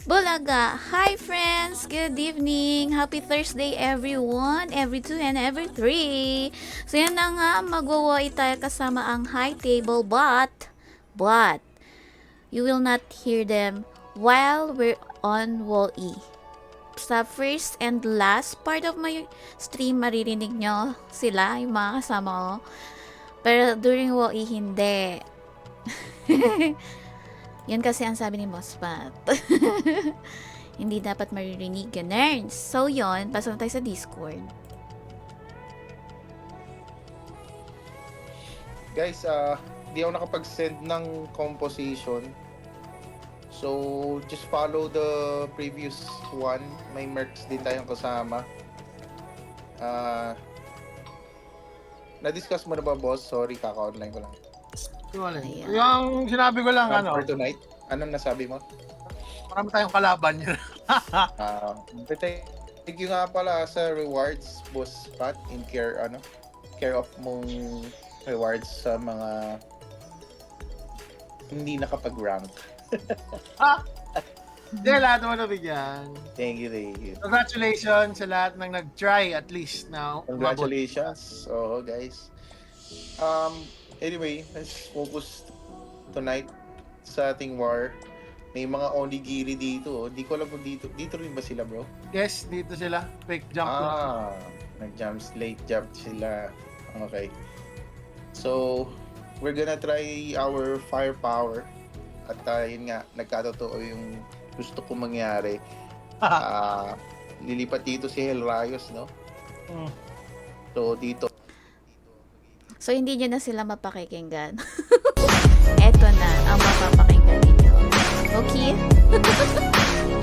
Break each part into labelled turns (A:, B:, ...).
A: Bulaga! Hi friends! Good evening! Happy Thursday everyone! Every 2 and every 3! So yan na nga, magwawai tayo kasama ang high table but you will not hear them while we're on wall E. Sa first and last part of my stream, maririnig nyo sila, yung mga kasama ko. Pero during wall E, hindi. Yan kasi ang sabi ni Boss Pat. Hindi dapat maririnig ganun. So yon, pasok tayo sa Discord.
B: Guys, di ako nakapag-send ng composition. So, just follow the previous one. May mercs din tayong kasama. Na-discuss mo na ba, boss? Sorry, kaka-online ko lang.
A: Ayan.
C: Yung sinabi ko lang,
B: For tonight, anong nasabi mo?
C: marami tayong kalaban yun.
B: Thank you nga pala sa rewards, Boss Pat, in care of mong rewards sa mga hindi nakapag-rank.
C: Hindi, lahat naman nabigyan.
B: Thank you.
C: Congratulations sa lahat ng nag-try at least now.
B: Congratulations. Oo, guys. Anyway, let's focus tonight sa ating war. May mga onigiri dito. Di ko alam kung dito rin ba sila, bro?
C: Yes, dito sila. Fake jump lang.
B: Nag-jump, late jump sila. Okay. So, we're gonna try our firepower. At yun nga, nagkatotoo yung gusto ko mangyari. Lilipat dito si Hell Rayos, no? So, dito.
A: So, hindi nyo na sila mapakikinggan. Eto na ang mapapakinggan ninyo. Okay?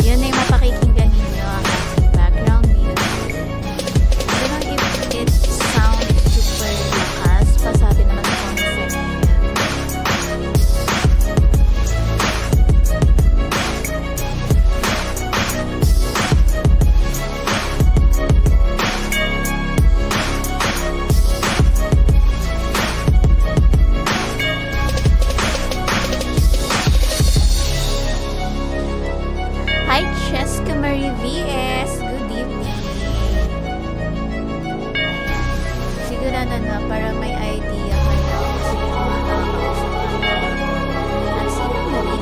A: Yun na yung mapakikinggan ninyo ang ating background music. I don't know if it sounds super lakas. Pasabi naman sa comment section. Hi, Cheska Marie VS. Good evening. Siguro na para may idea kayo kung sino ang nakakausap ko. At sino na rin.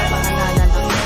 A: Paalala lang.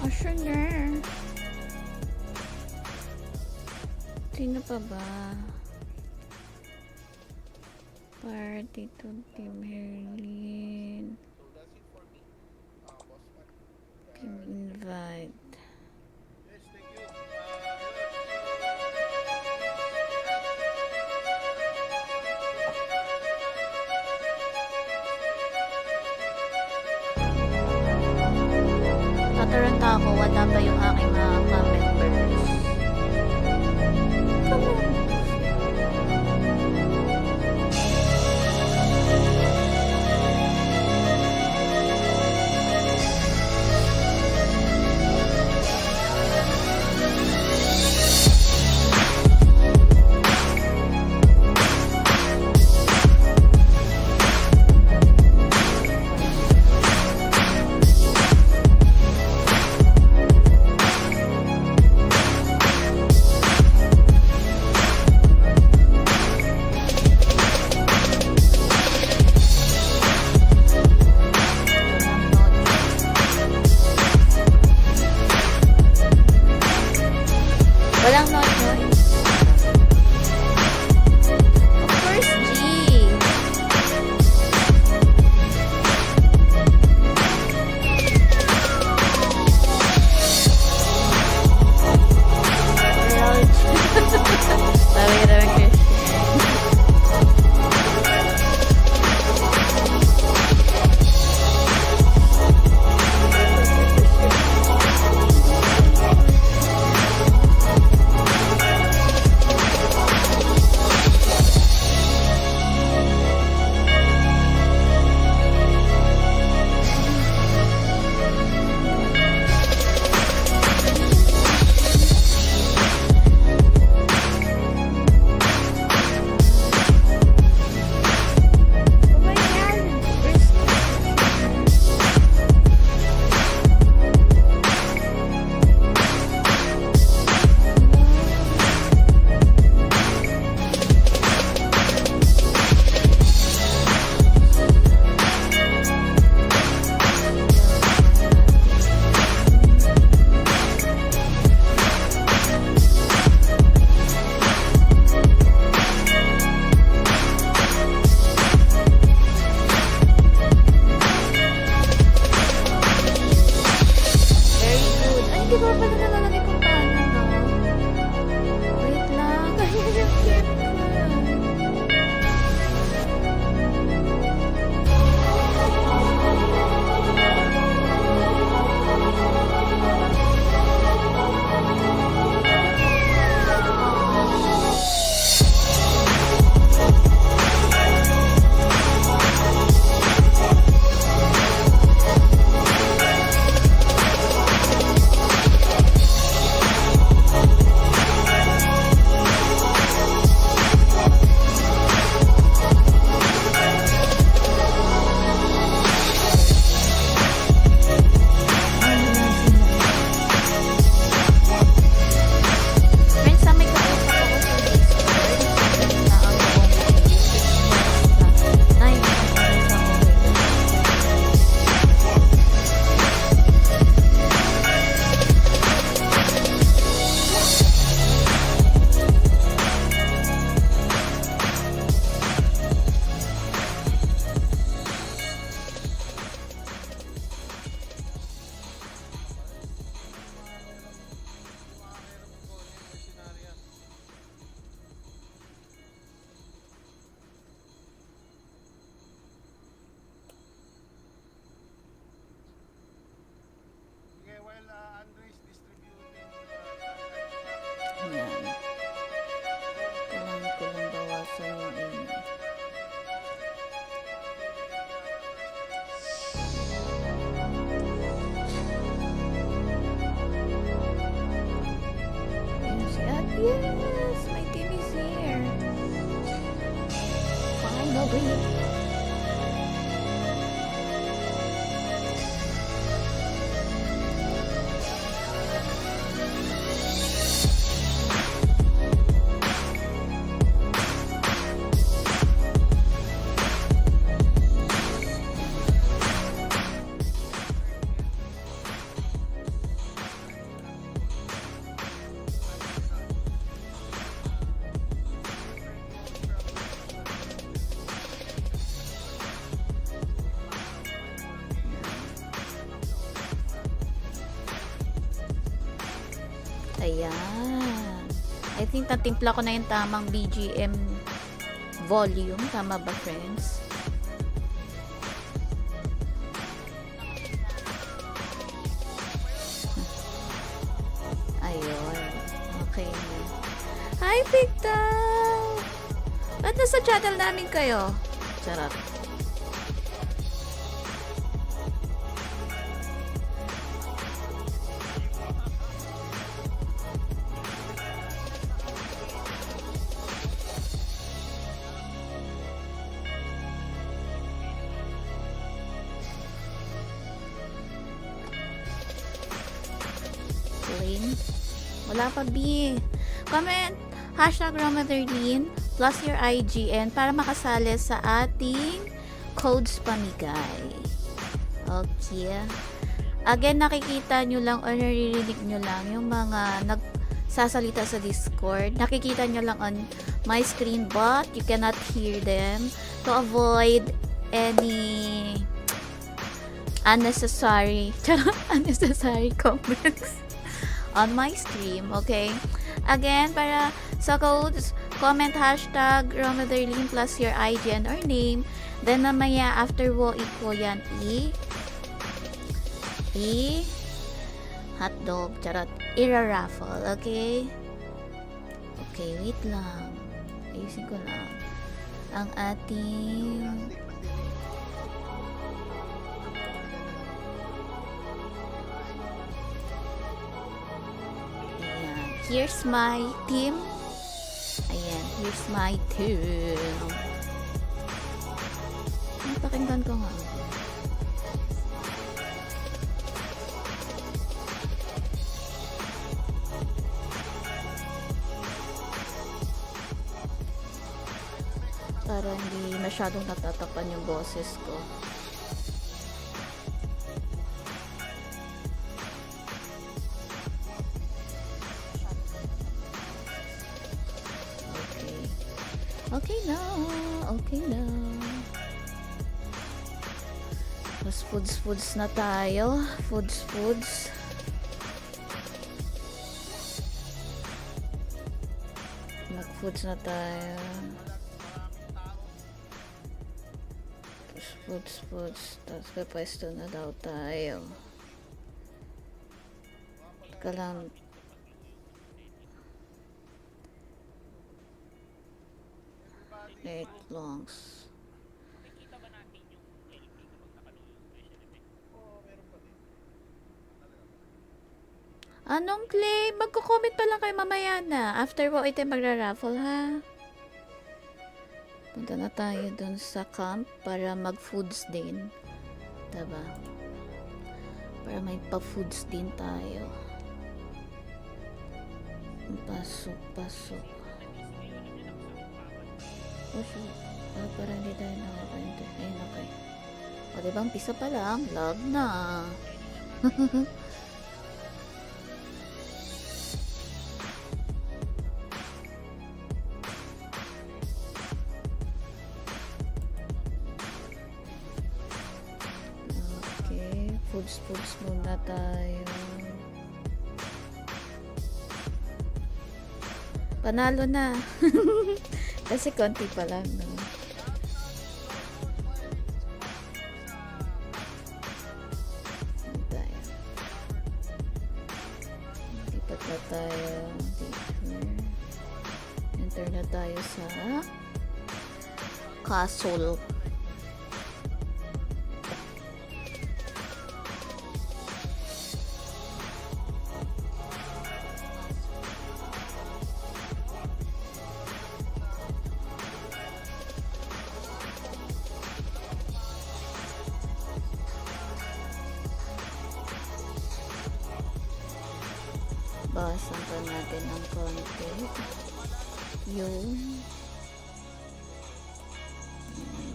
A: Oh, sure na. Sino pa ba? Party to Team Herlin. Team invite.
C: Yes, thank you.
A: Tataranta ako, wala pa yung aking mga members. Come on. Walang no choice. Of course, G. Sabi ka naman, Christian. Very good. Ay, hindi ko pa pala nalalagay kung paano, no? Wait lang. Kahirap-hirap ka. Friends, may kausap ako sa Discord. Na ang buong na yun sa
C: Okay, while Andre is distributing
A: Ayan. Kailangan ko lang bawasan yung ingay. Ayan si At. Yes! My team is here. Finally! Ayan. I think natimpla ko na yung tamang BGM volume. Tama ba, friends? Ayun. Okay na. Hi, Pigtail! Ba't nasa channel namin kayo? Charot. Lane. Wala pa, B. Comment #Ramaderlin plus your IGN para makasali sa ating codes pamigay. Okay. Again, nakikita nyo lang or naririnig nyo lang yung mga nagsasalita sa Discord. Nakikita nyo lang on my screen but you cannot hear them to avoid any unnecessary comments on my stream, okay? Again, para sa codes, comment #Ramaderlin plus your IGN or name. Then mamaya after wo ko yan hotdog, charot, ira-raffle, okay? Okay, wait lang. Ayusin ko lang ang ating here's my team. Ayan, here's my team. Napakinggan ko nga. Para hindi masyadong natatapan yung boses ko. Okay na. Okay na. Mas foods na tayo. Foods. Mag-foods na tayo. Foods. Tapos pwesto na daw tayo. Teka lang. Eight longs. Anong claim? Magko-comment pa lang kayo mamaya na. After wo ito magra-raffle, ha? Punta na tayo dun sa camp para mag-foods din. Diba? Para may pa-foods din tayo. Pasok. Para hindi tayo nakakaintay. Ayun, okay. O, diba, umpisa pa lang. Lag na. Okay. Foods muna tayo. Panalo na. Kasi konti pa lang, no? Tayo. Lipat na tayo dito. Enter na tayo sa castle. Bawasan pa natin ng konti. Yung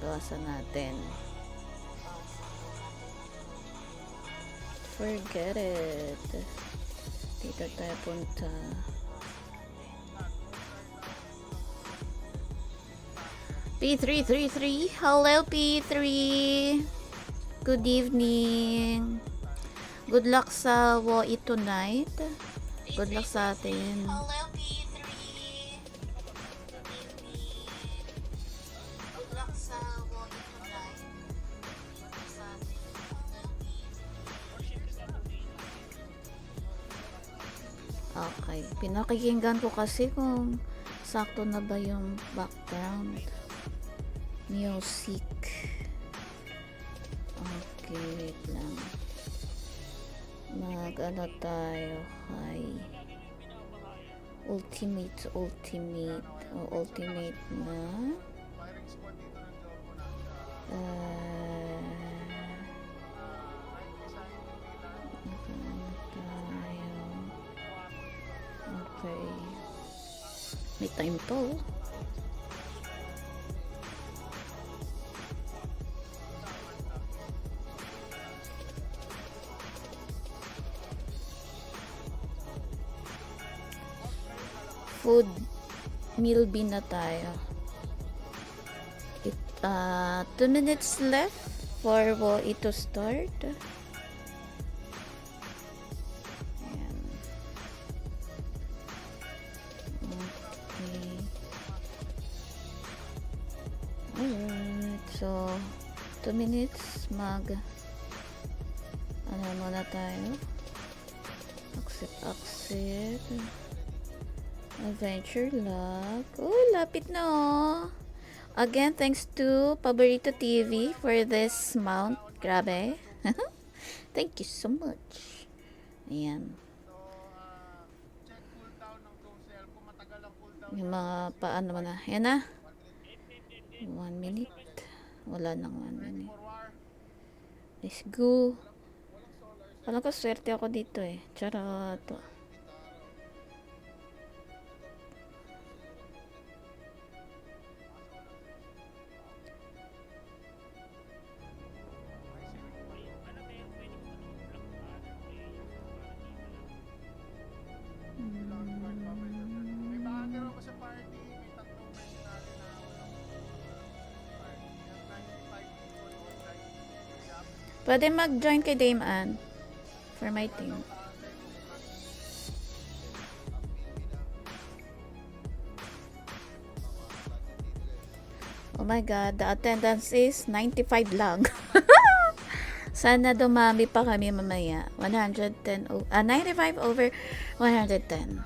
A: bawasan natin. Forget it. Dito tayo punta. P333. Hello, P3. Good evening. Good luck sa WoE tonight. Good luck sa atin.
D: Hello, P3. Good luck sa walking tonight. Good luck sa atin. Hello,
A: Okay. Pinakikinggan ko kasi kung sakto na ba yung background music. Okay, wait lang. Mag-ano tayo kay ultimate na
C: Firing squad dito ng Jorbo na.
A: Mag-ano tayo. Okay. May time to. Food meal bin na tayo. 2 minutes left for it to start. Ayan. Okay. Alright. So, 2 minutes ano muna tayo? Accept. Adventure Log. Oh, lapit na oh. Again, thanks to Paborito TV for this mount. Grabe. Thank you so much. Ayan.
C: Check cooldown ng drone cell. Kung matagal ang cooldown.
A: Yung mga paano mo na. Ayan na. 1 minute. Wala nang 1 minute.
C: For war.
A: Let's go. Alam ko, swerte ako dito eh. Charot.
C: May bahander ako sa party. May tatlong mercenary na party. Yung 95 people online.
A: Pwede mag-join kay Dame Ann for my team. Oh my god, the attendance is 95 lang. Sana dumami pa kami mamaya. 95 over 110.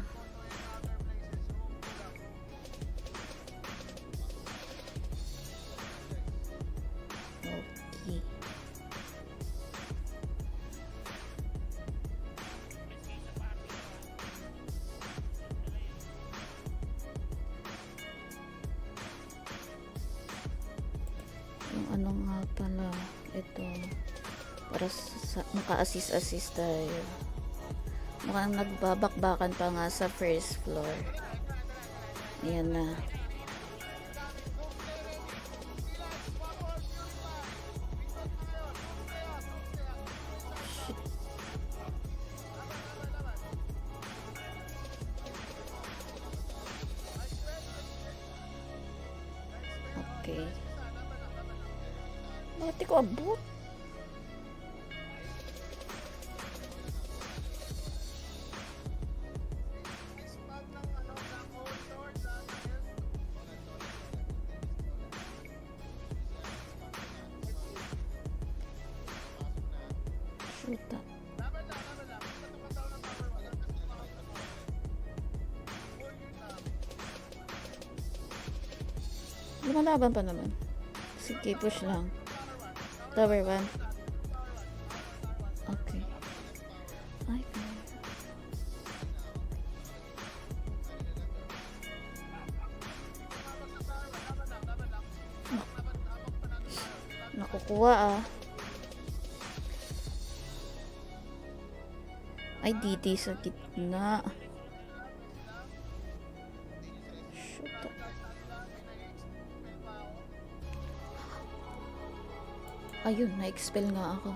A: Okay. Yung ano nga pala, ito, para sa maka-assist tayo. Mukhang nagbabakbakan pa nga sa first floor. Ayan na. Shit. Okay. Bakit di ko abot? Shoot up. Lumalaban pa naman. Sige, push lang. Tower 1. Okay. Ay, nakukuha ah. Ay, DD sa gitna. Shoot up. Ayun, na-expel nga ako.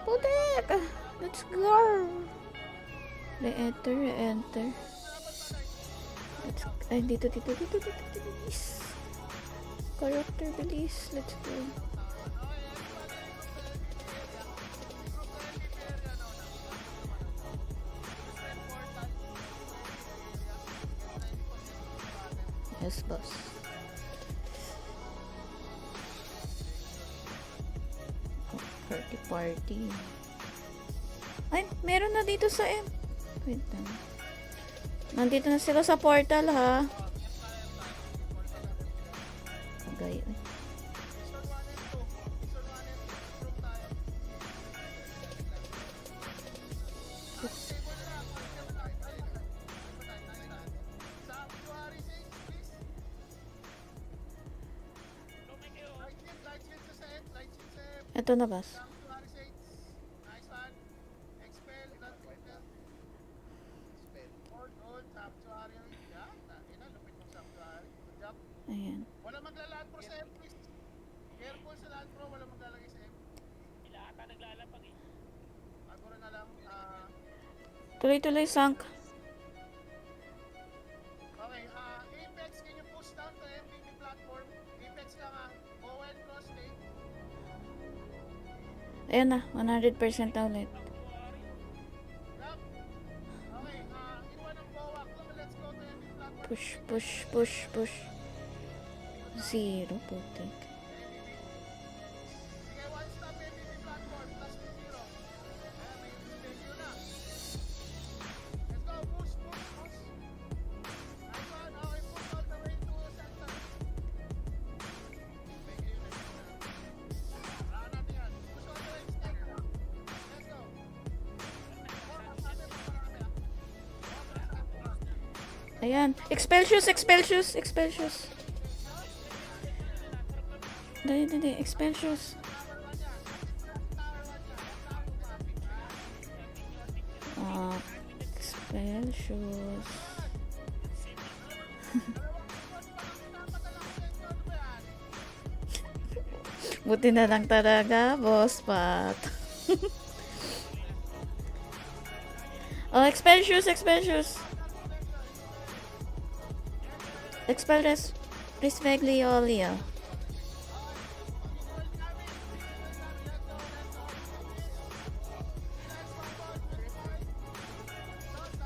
A: Putek! Let's go! Re-enter. Ay, dito. Bilis. Character, bilis. Let's go. boss. Oh, party. Ay, meron na dito sa M. Wait lang. Nandito na sila sa portal, ha? Agay. Ay. Ito na, boss. Ayan.
C: Wala maglalaan pro sa M, please. Careful sa land pro, wala maglalagay sa M. Sila ata naglalapag eh. Agora na lang,
A: Tuloy-tuloy, Sank.
C: okay, Apex, can you push down to MVP platform? Apex lang OL cross lane.
A: Ayan na, 100% na ulit.
C: Yup. Okay, iwan ng BOA. Let's go to MVP platform.
A: Push, push, push, push. Zero, putik.
C: Sige, one stop MVP platform, plus 0. May value na. Let's go, push, push, push. Nice one, okay, push all the way to center. Wala natin yan. Push all the way to center. Let's go.
A: Ayan. Expel shoes, expel shoes, expel shoes. Dali, dali. Expel shoes. Expel shoes. Buti na lang talaga, boss Pat. Oh, expel shoes, expel shoes. Expel Risvegliolia.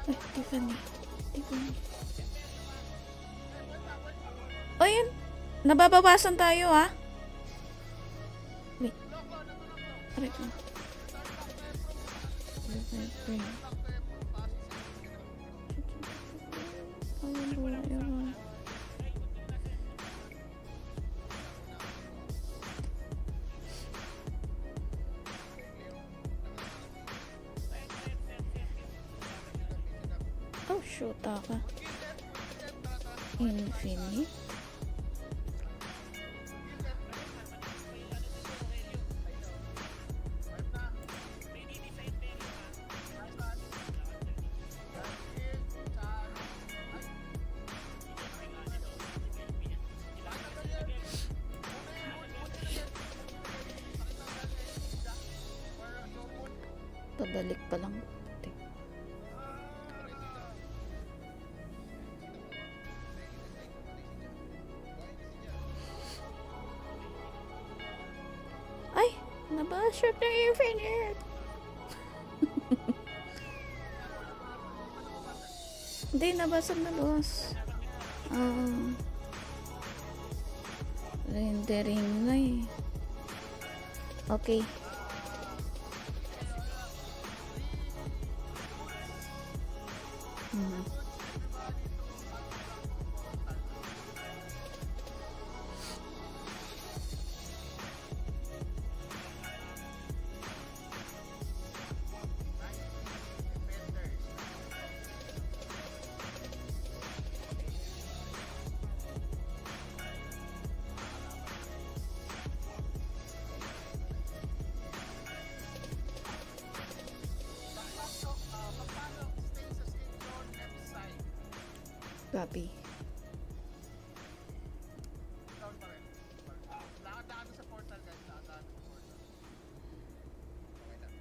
A: Ay, Tiffany. Tiffany. Oh, yun. Nababawasan tayo, ha? Wait. Aray ko. Oh, shoot ka. Infinite. Pabalik pa lang. Ay! Nabashot na Infinite! Hindi, nabasag na, boss. Rendering na eh. Okay. Copy.
C: Down pa rin. Lakad sa portal, guys. Lakad sa portal. Okay na.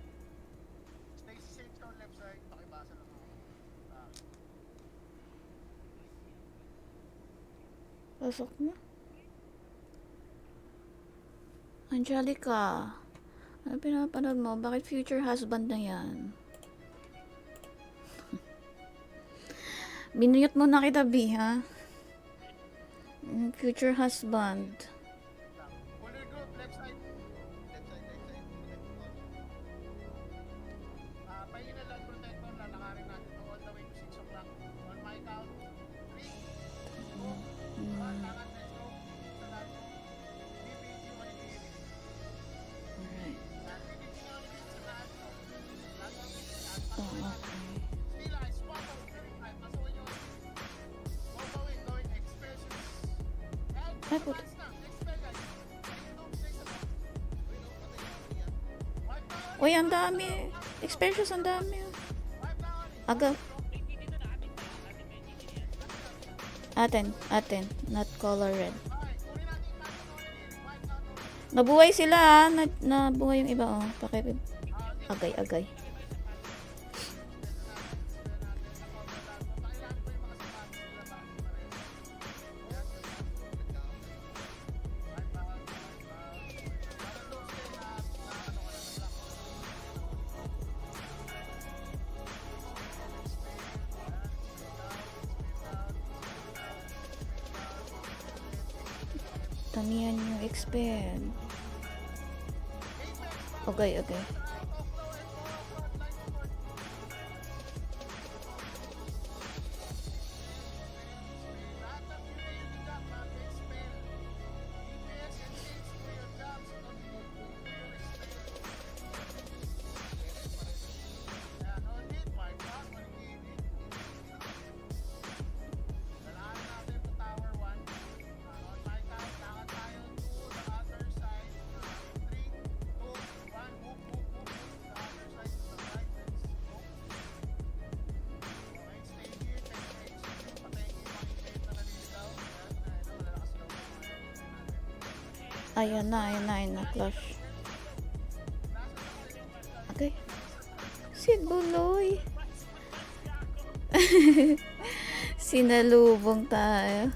C: Stay safe on left side. Pakibasa lang ako.
A: Pasok na. Angelica. Ano pinapanood mo? Bakit future husband na yan? Binuyot mo na kita, B, ha? Future husband.
C: Full regroup, left side. Pahingin na land protector, lalakarin natin to all the way to 6 o'clock. On my count, 3, 2, 1, lakad, let's go. Sa lahat mo. BBG, manigiri.
A: Alright.
C: Lahat BBG na manigiri sa lahat mo. Lahat ng BBG, lahat
A: Oh,
C: pasukin natin.
A: okay.
C: Still eyes, swap out, verify, pasukin nyo. Going, expressions.
A: Ay, puto.
C: Advance na, expel guys. Ayun, don't stay sa loob. Wipe down.
A: Uy, ang dami. Expressions, ang dami.
C: Wipe down.
A: Aga. Atin. Not color red. Nabuhay sila ah. Nabuhay yung iba oh. Agay. Tamihan yung expel. Okay. Ayan na, clash. Okay. Si Buloy. Sinalubong tayo.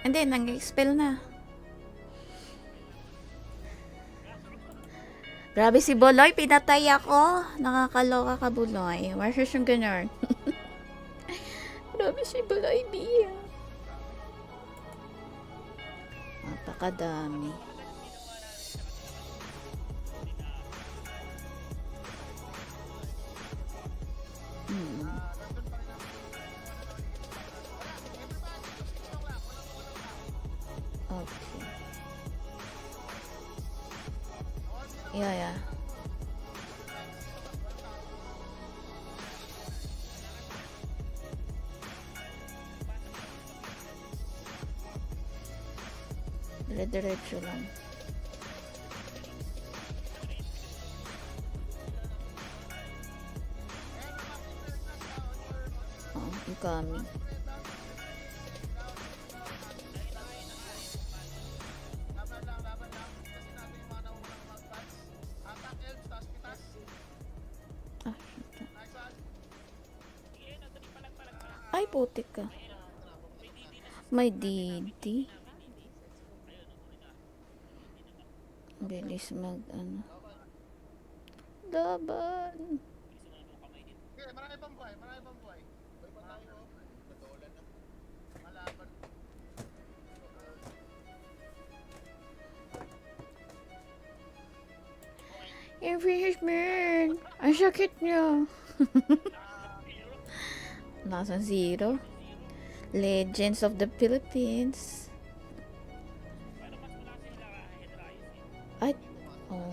A: Hindi, nang-expel na. Grabe si Buloy, pinatay ako. Nakakaloka ka, Buloy. Where's yung ganyan? Grabe si Buloy, Bia. Napakadami. Okay. Yeah. Dire-diretso lang. Incoming.
C: Laban lang. Kasi natin yung mga naunang mag-bats. Attack elves, tas pitas.
A: Ah, shit.
C: Nice one.
A: Ay, putik ka. May DD. Bilis mag laban.
C: Okay, marami pang buhay. Malaban.
A: Infringement! Ang sakit niya. Nasa zero. Legends of the Philippines. Ay. Oh.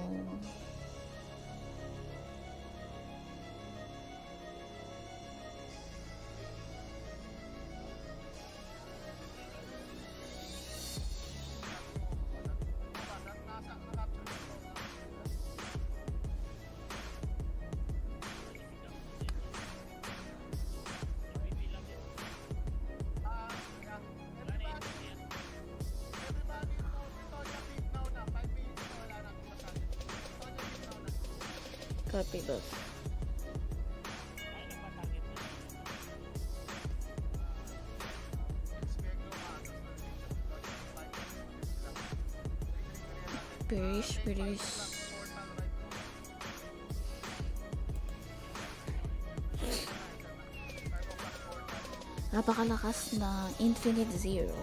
A: Copy boss. Biris. Napakalakas na Infinite Zero.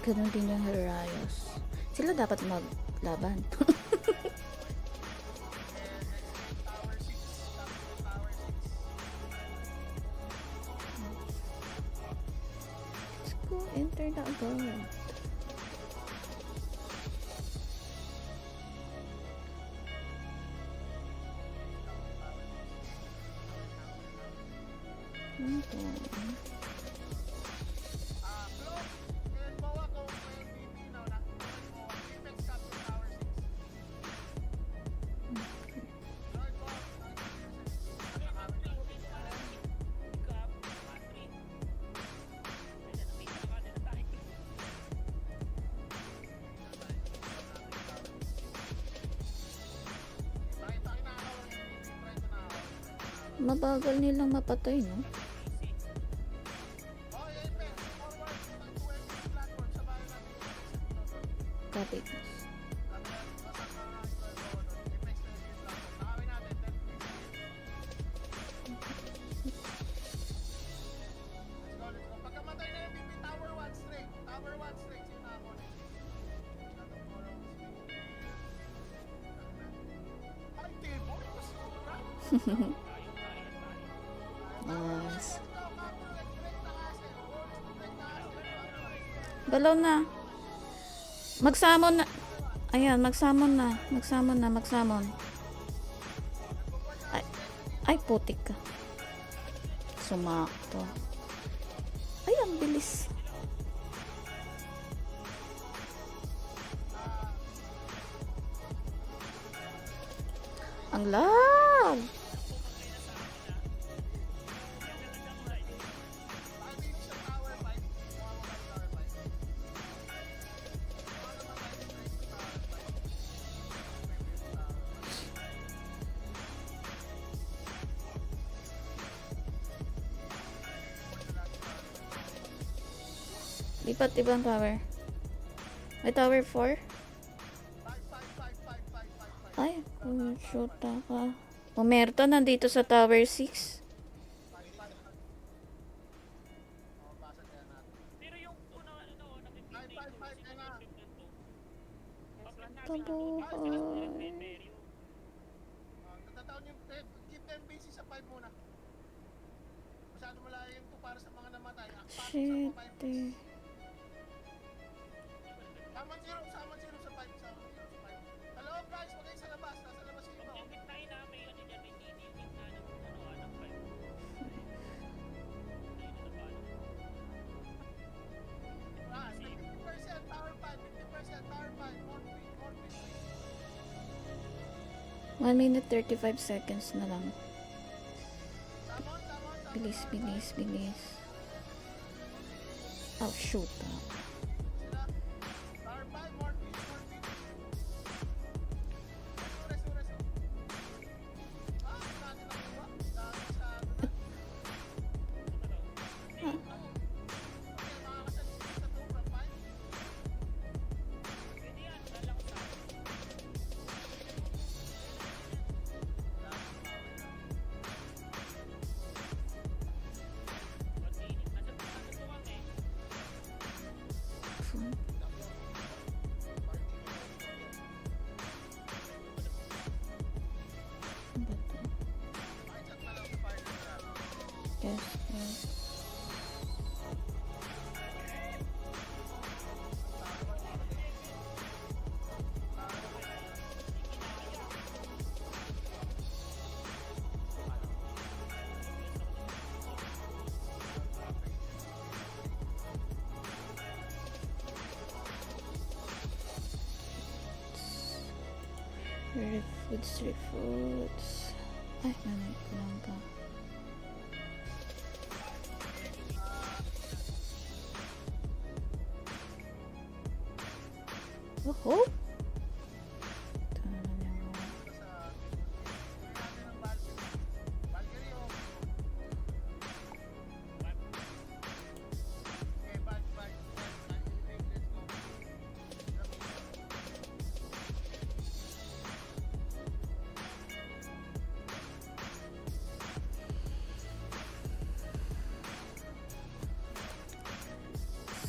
A: Ganun din yung Heraios. Sila dapat maglaban.
C: Tower 6. Tower 6.
A: Let's go enter the above. Okay.
C: Flo, and bawa ko MVP now na. Defense captain Tower 6. Lord, bawa. Bakit tayo nakakaw ng MVP? Try ko na ako.
A: Mabagal nilang mapatay, no?
C: Oh, Apex, forward to MVP platform. Sabayan natin yung Apex at Pinoton.
A: Copy.
C: Pagkamatay na MVP, Tower 1 straight. Tower 1 straight. Sino na ako? Ay, table.
A: Nice. Galaw na. Magsamon na. Ayan, magsamon na. Magsamon na, magsamon. Ay, putik ka. Sumakto. Ay, ang bilis. Ang lag! Lipat ibang tower. May tower 4? Ay, shoot ka. Omerta nandito sa tower 6. Tabuhay.
C: Natataon yung give them basic sa 5 muna. Masyado malayo yung 2 para sa mga namatay.
A: Shit. Eh.
C: Saman 0 sa 5. Sa loob guys, wag kayo sa labas. Nasa labas yung iba. Ah, 50% tower 5, 50% tower 5. More quick.
A: 1 minute 35 seconds na lang.
C: Samon.
A: Bilis, bilis, bilis. Oh, shoot.
C: Sila. Tower 5, more quick. Resu. Ah, natin nakuha. Dahil sa... Okay, makakasalit sa 2 from 5.
A: Yes, yes. Refoods. Ay, nanay ko lang pa. Oho! Ito na lang ako.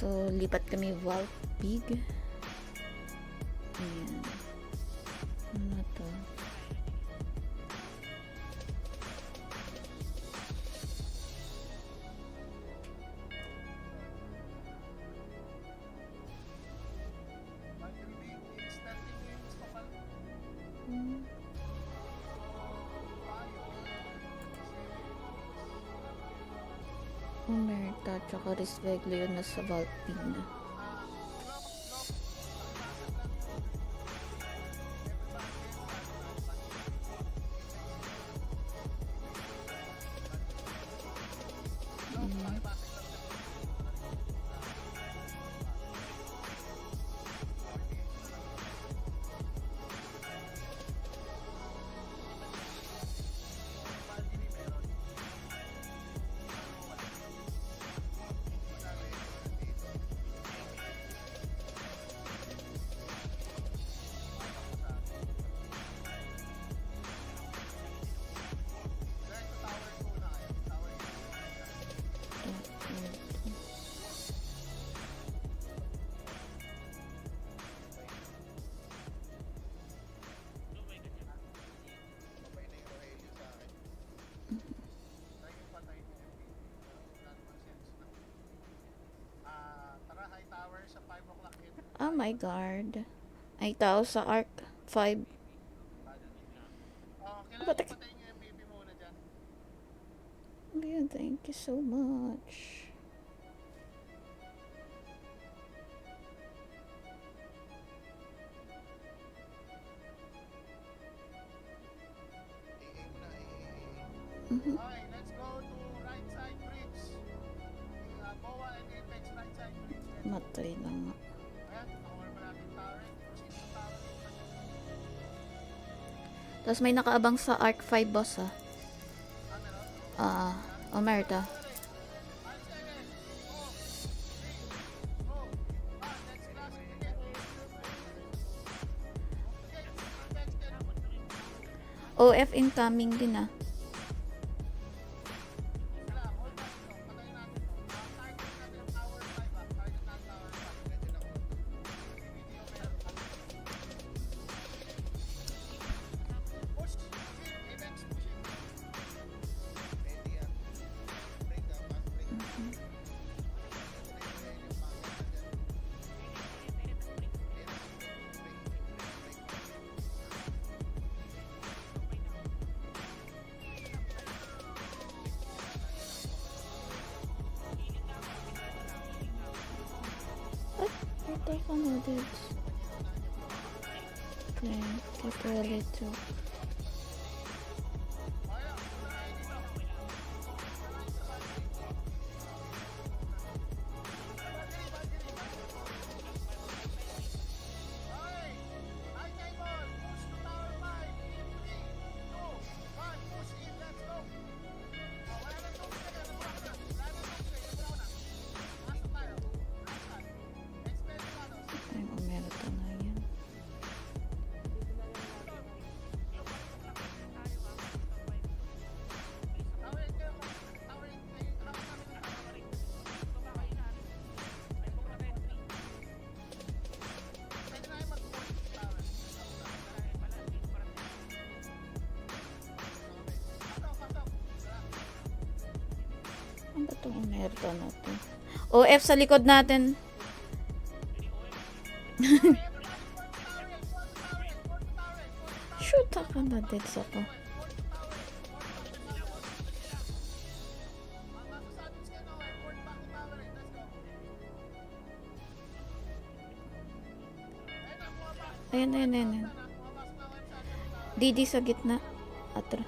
A: So, lipat kami Vault Big. Ayan. Ano to?
C: But yung big is 30 minutes pa pala.
A: Hmm. Omerta, tsaka Risveglio yun nasa Vault Big na.
C: Tara, high tower sa 5 o'clock yun.
A: Oh my god. Ay, tao sa Arc 5.
C: Oh, kailangan
A: Ba't-
C: patayin niyo yung baby muna dyan.
A: Ayan, thank you so much. Mhm.
C: Okay, let's go to right side bridge. Yung Boa and Apex right side bridge.
A: Matay na nga.
C: Ayan, nakuha mo natin yung tower. Proceed to tower.
A: Tapos may nakaabang sa Arc 5 boss ah.
C: Meron?
A: Omerta.
C: 5 seconds. 4, 3, 2, 1. Let's cross it again. Okay,
A: OF incoming din ah.
C: wala, hold on to. Patayin natin to. Target natin yung tower 5 ah. Target natin tower 5. Medyo lang. Video meron. Push. Apex pushing.
A: Ito ka na dito. Okay, get ready to.
C: Okay. Right side ball. Push to tower 5. In 3, 2, 1. Push in. Let's go. Wala na itong second. Wala na. Wala na itong second. Wala na. Pasok tayo. Asan? Expelliarmus.
A: Ay, Omerta na yan.
C: Tower 8 kayo. Tower 8 kayo. Hawak namin ng tower 8. Pwede na kayo mag-push to tower. Pasok. Wala.
A: Ano ba itong Omerta na to? OF sa likod natin. Shoot ka na deads ako. Ayan, ayan, ayan, ayan. DD sa gitna. Atras.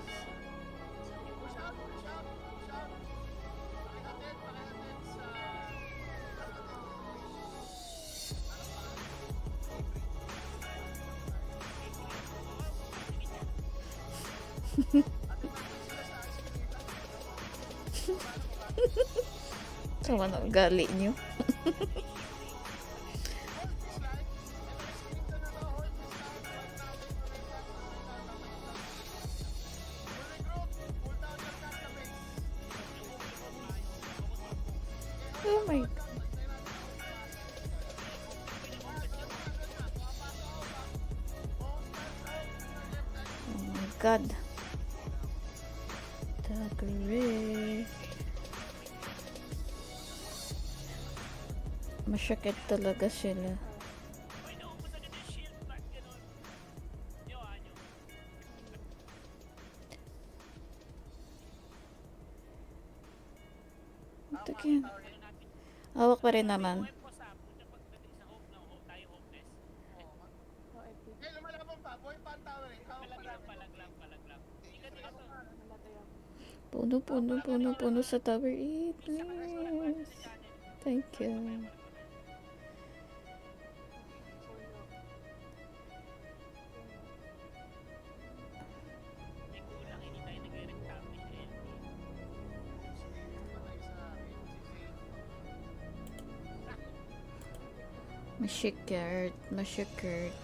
A: Sama na ugali niyo. Oh my God. God. Dagre. Masyakit talaga sila. Ito yan. Hawak pa rin naman.
C: Eh, lumalaban pa. Boy pa ang tower eh. Hawak pa namin.
A: Puno sa tower 8, please. Thank you. Masyakit. Masyakit.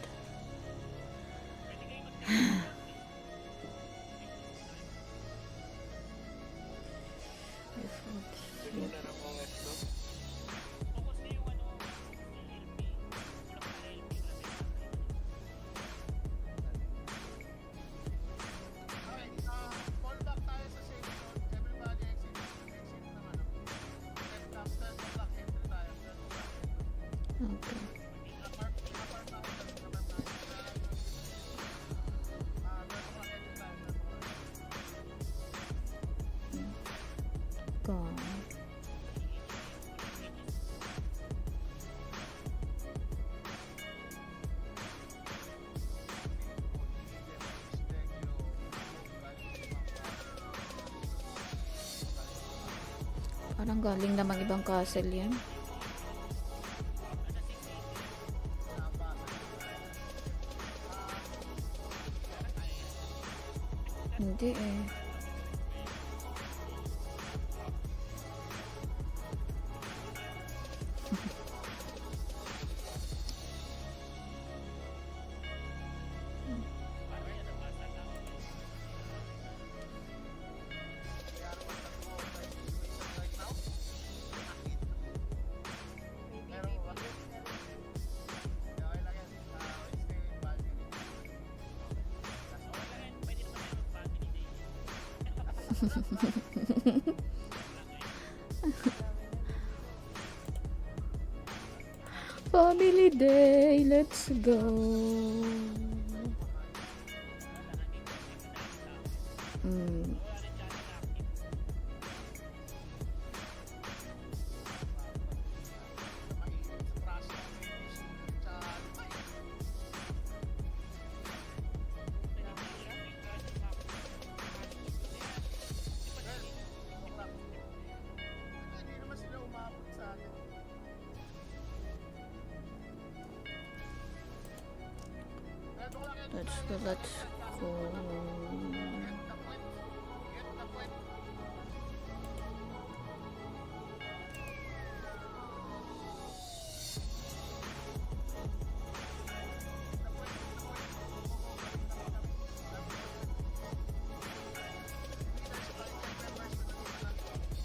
C: Okay, fall back tayo sa safe zone. Everybody exit ng ano. Left up, turn the block, entry tayo. Turn the block, entry.
A: Okay.
C: Apart ako, turn the block tayo. Turn the block, entry tayo. Turn the block.
A: Gone. Parang galing namang ibang castle yan. Hindi eh. Family day, let's go.
C: Hindi naman sila umabot sa atin.
A: Let's go.
C: Get the point. Get the point.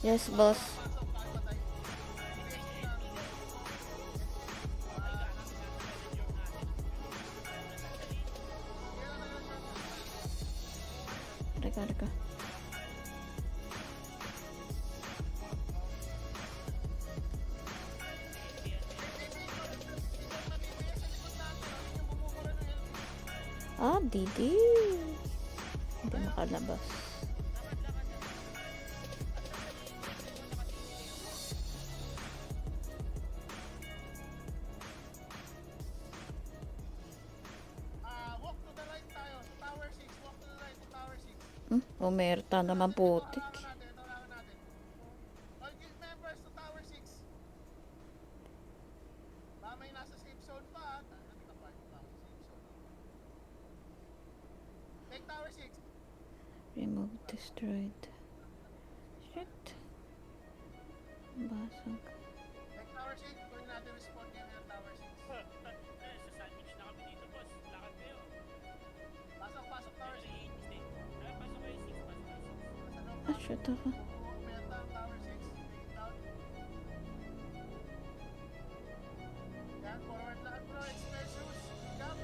A: Yes, boss. Reka. Ah, Didi. Hindi makalabas.
C: Walk to the right tayo. Sa Tower 6. Walk to the right to Tower 6.
A: Omerta naman putik.
C: Ito natin. All guild members to Tower 6. Baka may nasa safe zone pa. Nandito ka pa. Safe zone. Take Tower 6.
A: Remove destroyed. Shit. Basag.
C: Take Tower 6. Kunin natin respawn niya ng Tower 6. Pasok Tower 6.
A: Ah, shit ako.
C: Meta Tower 6. Take it down. Yan, forward lahat bro. Expel shoes. Jump.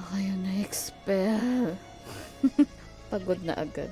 A: Ako yung na-expel. Pagod na agad.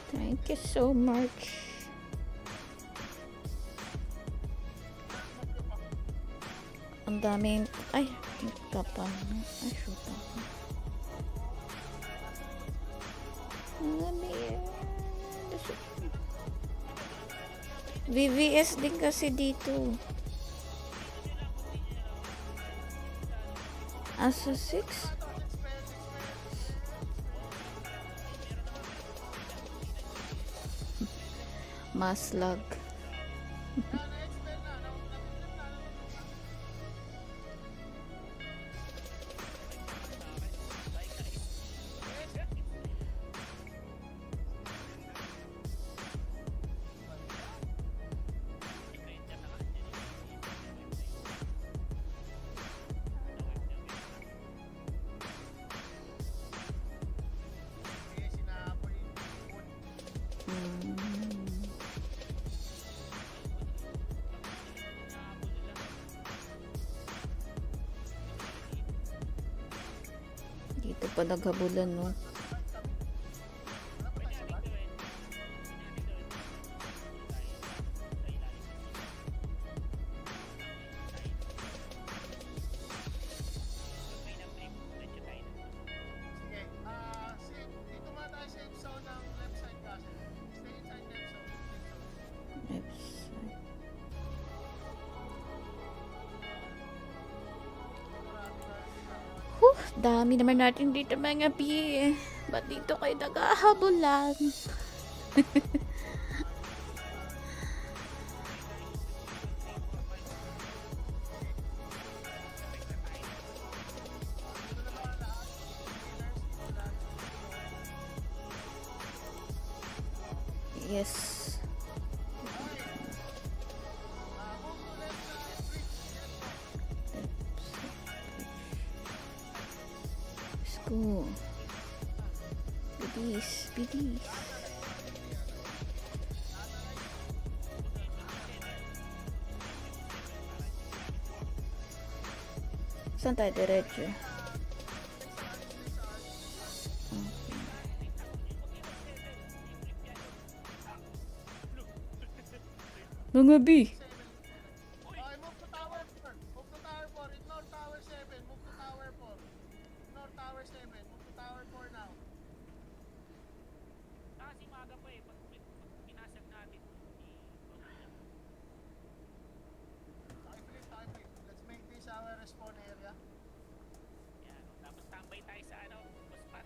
A: Thank you so much. Ang daming... Ay, kapal. Ay, shoot ako. Ang dami. VVS din kasi dito. Asa 6? Maslag. Dito pa naghabulan, no?
C: Dito muna tayo safe zone ng left side kasi. Stay inside left zone.
A: Dami naman natin dito mga bi. Ba't dito kayo naghahabulan? Yes. Let's go. Bilis, bilis. Saan tayo diretso? Mga B.
C: Okay, move to tower 4. Move to tower 4. Ignore tower 7. Move to tower 4. Ignore tower 7. Move to tower 4 now.
E: Kasi maga pa eh, pag pinasag natin.
C: Time. Let's make this our respawn area.
E: Yan. Tapos tambay tayo sa ano, spot.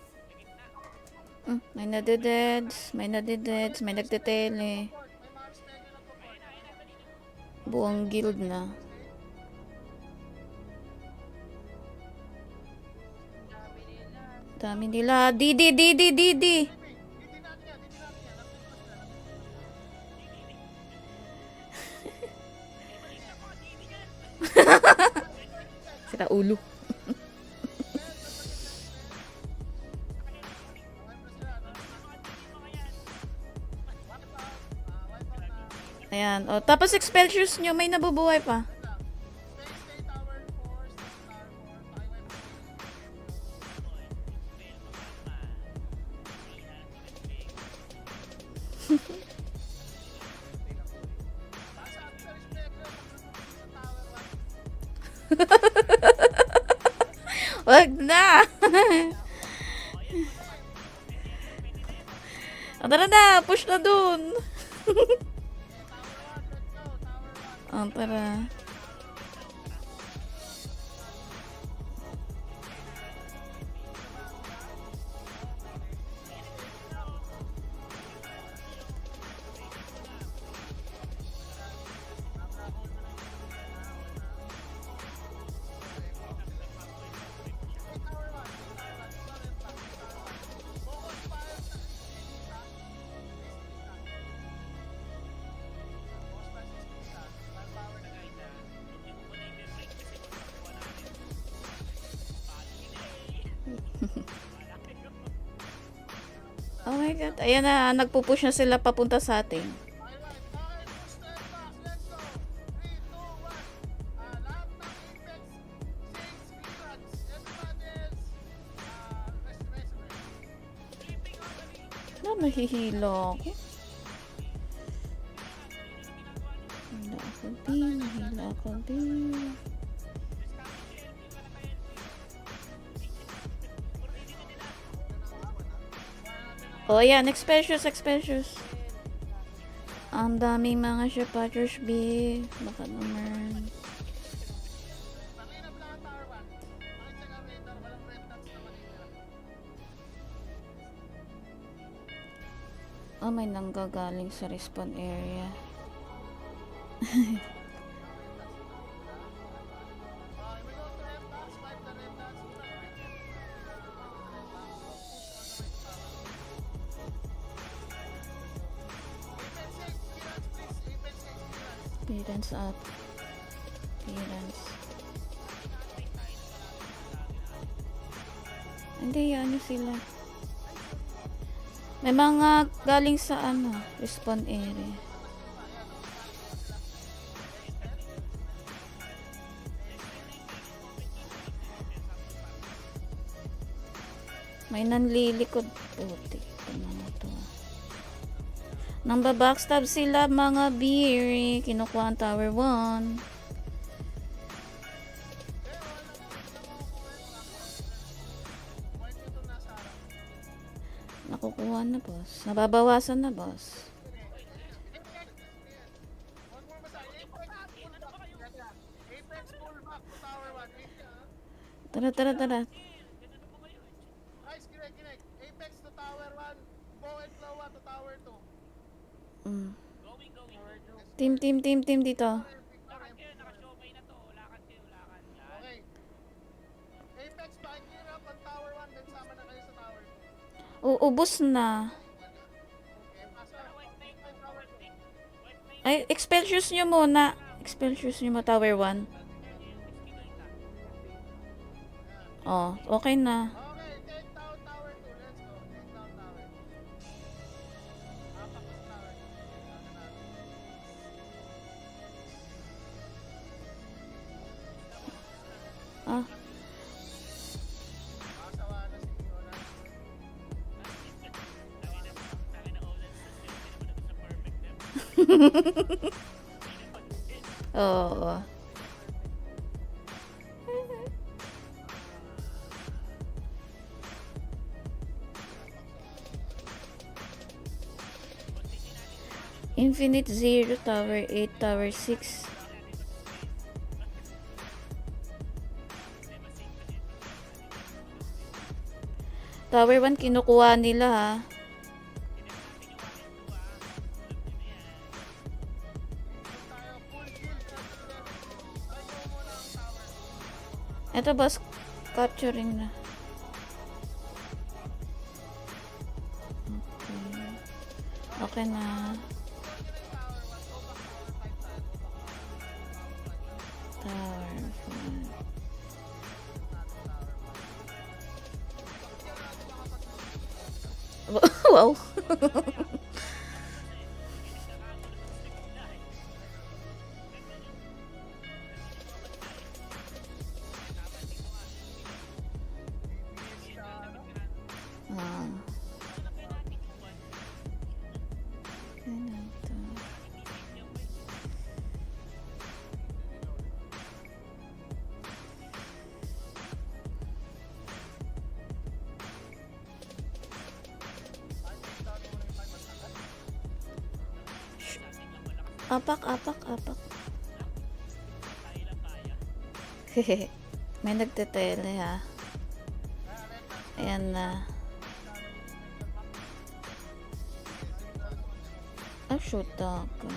E: Sa gitna.
A: May nadededs, may nadededs, may nagtetele.
C: May marksman yun ang support.
A: Buong guild na. Dami nila. Didi, Didi, Didi.
C: Hindi natin yan.
A: Sira ulo. Ayan. O, tapos expel shoes nyo, may nabubuhay pa.
C: Stay tower 4. Stay tower 4.
A: Wag na! Tara na! Push na dun! Tara. Oh my God. Ayan na, nagpupush na sila papunta sa atin.
C: Alright, okay, push the box. Let's go. 3, 2, 1. Lahat ng Apex, Saints, Mirans. Everybody is, rest.
A: Nahihilo ako. Nahihilo ako din. Oh, ayan. Expelsius. Ang daming mga Sheparders B. Baka naman.
C: Kanina lang ang Tower 1. Pakita ka radar, walang red dots na manila.
A: Oh, may nanggagaling sa respawn area.
C: Okay, we go to red dots, fight the red dots.
A: Clearance up. Clearance. Hindi, ano sila. May mga galing sa respawn area. May nanlilikod. Puti. Ito mga to. Nang babackstab sila mga beer. Kinukuha ang Tower 1. Nakukuha na, boss. Nababawasan na, boss.
C: Apex full back to Tower 1.
A: Tara.
C: Nice, kinek. Apex to Tower 1. Bow and Flowa to Tower 2.
A: Mm.
E: Going.
A: Team dito.
E: Lakad kayo, nakashowmay na to. Lakad kayo. Yan.
C: Okay. Apex pa-gear up on Tower 1. Then sama na kayo sa Tower 2.
A: Uubos na.
C: Okay, pasa.
E: White na yung Tower 2.
A: Ay, Expelsius nyo muna. Expelsius nyo mo, Tower 1. Oh, okay na.
C: Okay, take down Tower 2. Let's go. Take down Tower 2. Apak sa Tower 2.
A: Ah,
C: Asawa na si Ola.
A: oo. Infinite 0, Tower 8, Tower 6. Tower 1 kinukuha nila ha.
C: Tayo full kill. Ay, go muna ang Tower 2.
A: Ito boss, capturing na. Okay na. Tower 1. Wow. Ah. Ano to? Apak. Hehe. May nagtetele ha. Ayan na. Ah, shoot ako.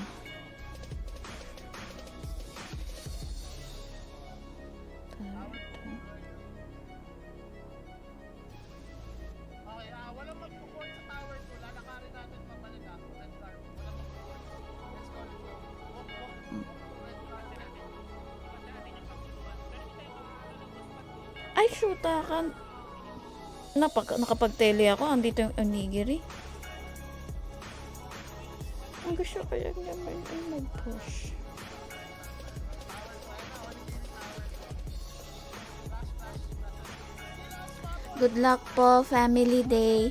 C: Okay, walang mag-support sa Tower 2. Lalakarin natin pabalik ako. Red car. Walang mag-support. Let's go. Walk. Red car.
A: Ay, shoot ako. Nakapag-tele ako. Andito yung onigiri. Ang gusto ko lang naman ay mag-push. Good luck po, family day.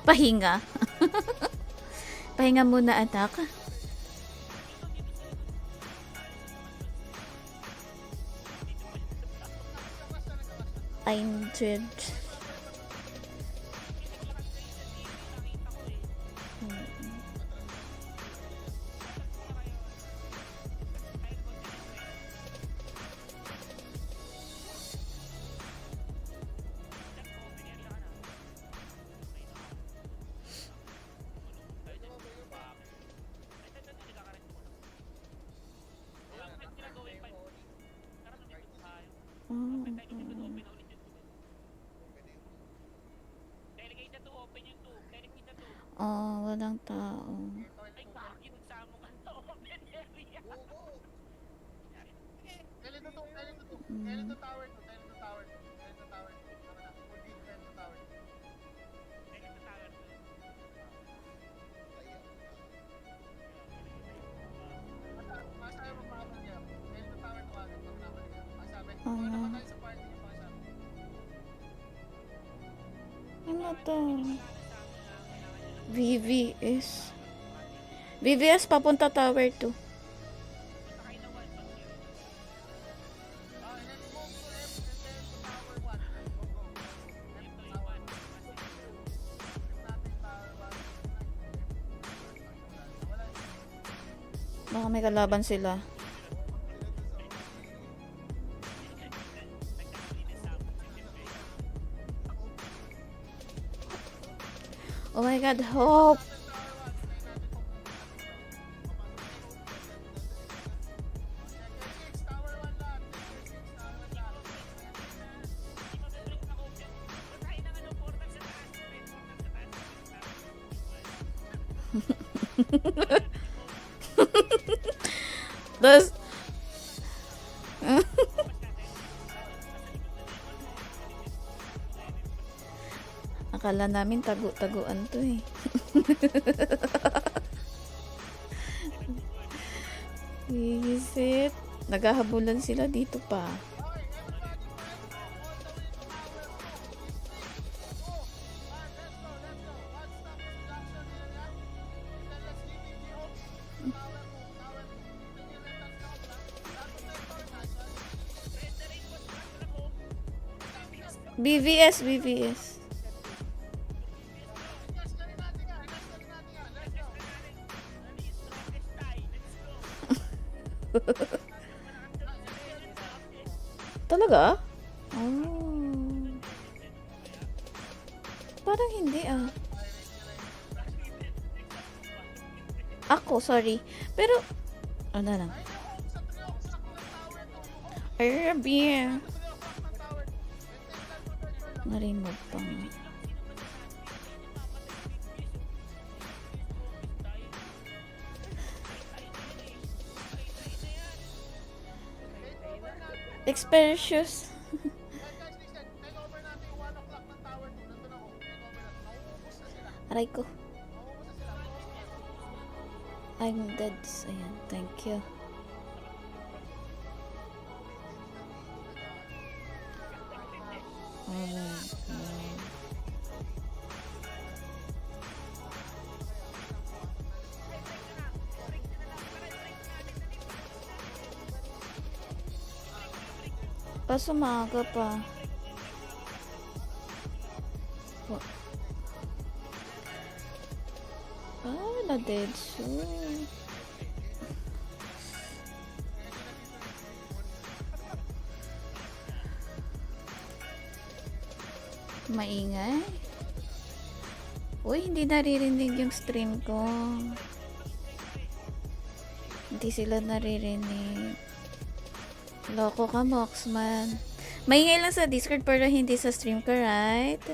A: Pahinga. Pahinga muna, anak. I'm dead.
E: Delegate na to, open yung 2. Delegate na 2.
A: Oh, walang tao.
E: Ay, bakit nagsama ka na open area?
C: Kailan to tower 2, kailan to tower 2. Tara na, 14, kailan to tower 2.
E: Delegate na tower 2.
C: Masabi mo pa ako niya. Kailan to tower 2 agad. Pag nakalik ka. Masabi.
A: Oo.
C: Ano naman tayo sa party niya. Masabi.
A: Ano to? VVS. VVS papunta tower 2.
E: Punta kayo na 1. Pag yun.
C: Let's move to F and then to tower 1. Go, go.
E: Ito yung 1.
C: Natin tower 1. Wala.
A: Baka may kalaban sila. Oh my god, hope!
C: Tower 1 lang.
E: Patayin na nga ng portal sa taas. May portal sa taas.
A: Tapos, akala namin tagu-taguan to eh. Visit. Naghahabulan sila dito pa. BVS, BVS. Talaga? Oh. Parang hindi ah. Ako, sorry. Pero, ano lang. Airbnb. Na-remove pa nga. Experience. Aray ko. I'm dead. Ayan, thank you. Oh my God. Kaso maaga pa. Na-dead soon. Maingay. Uy, hindi naririnig yung stream ko. Hindi sila naririnig. Loko ka, Moxman. Maingay lang sa Discord pero hindi sa stream ko, right?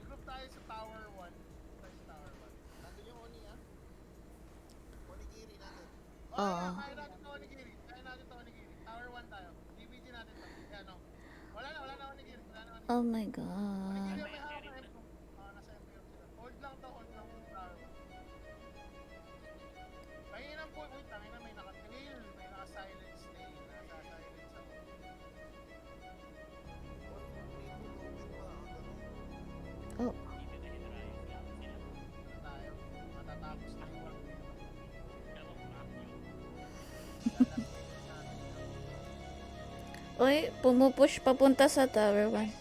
C: Group tayo sa tower 1. Nandun yung Oni ah. Onigiri natin.
A: Oo.
C: Kaya natin to Onigiri. Tower 1 tayo. DBG natin to. Yan o. Wala na Onigiri. Wala na Onigiri.
A: Oh my
C: Onigiri
A: god.
C: yung may hawak na M2. Nasa M2 yung sila. Hold lang to, hold lang yung tower. Pahingin ang pool. Uy, tangina, may naka-trail. May naka-silence lane. Nasa silence ako.
A: Oh,
C: Ano tayo? Matatapos na yung work.
A: uy, pumupush papunta sa tower 1.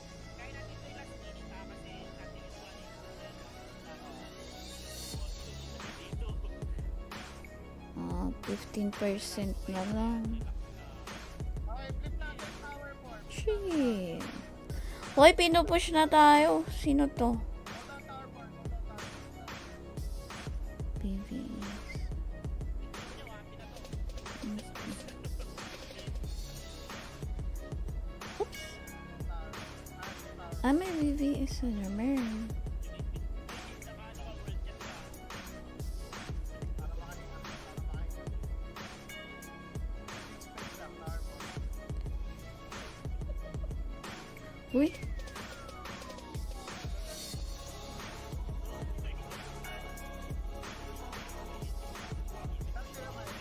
A: Ah, 15% na lang.
C: Okay, flip natin tower 4.
A: Shit. Hoy, pinupush na tayo. Sino to?
C: Hold on tower 4. Hold on tower 4.
A: PVS. Oops. Ah, may VVS na meron.
C: Para makalingan. Para makalingan. Space lang, tower 4.
A: Uy.
C: Saan sila kayo?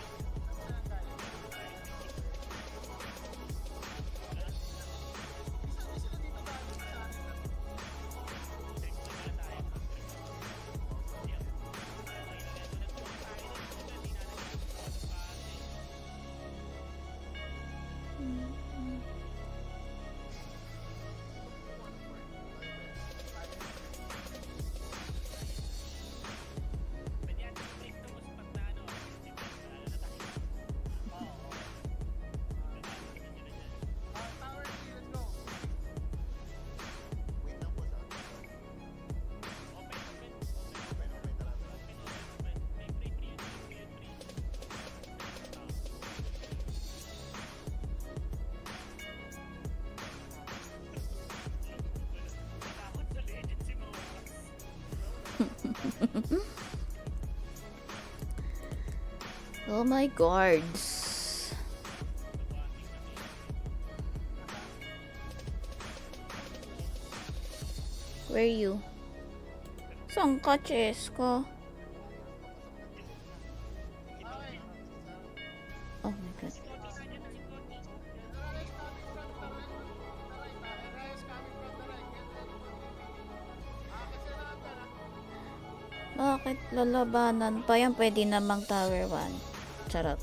C: Saan sila galing? Isa sila dito galing sa akin. Tower 3, let's go.
A: Oh my guards. Where you? Saan ka, Cheska?
C: Okay.
A: Oh my god.
C: Reyes coming from the right. Reyes coming from the right. Get ready for TPD. Akit sila ang pera.
A: Bakit lalabanan pa yan? Pwede namang tower 1. Charot.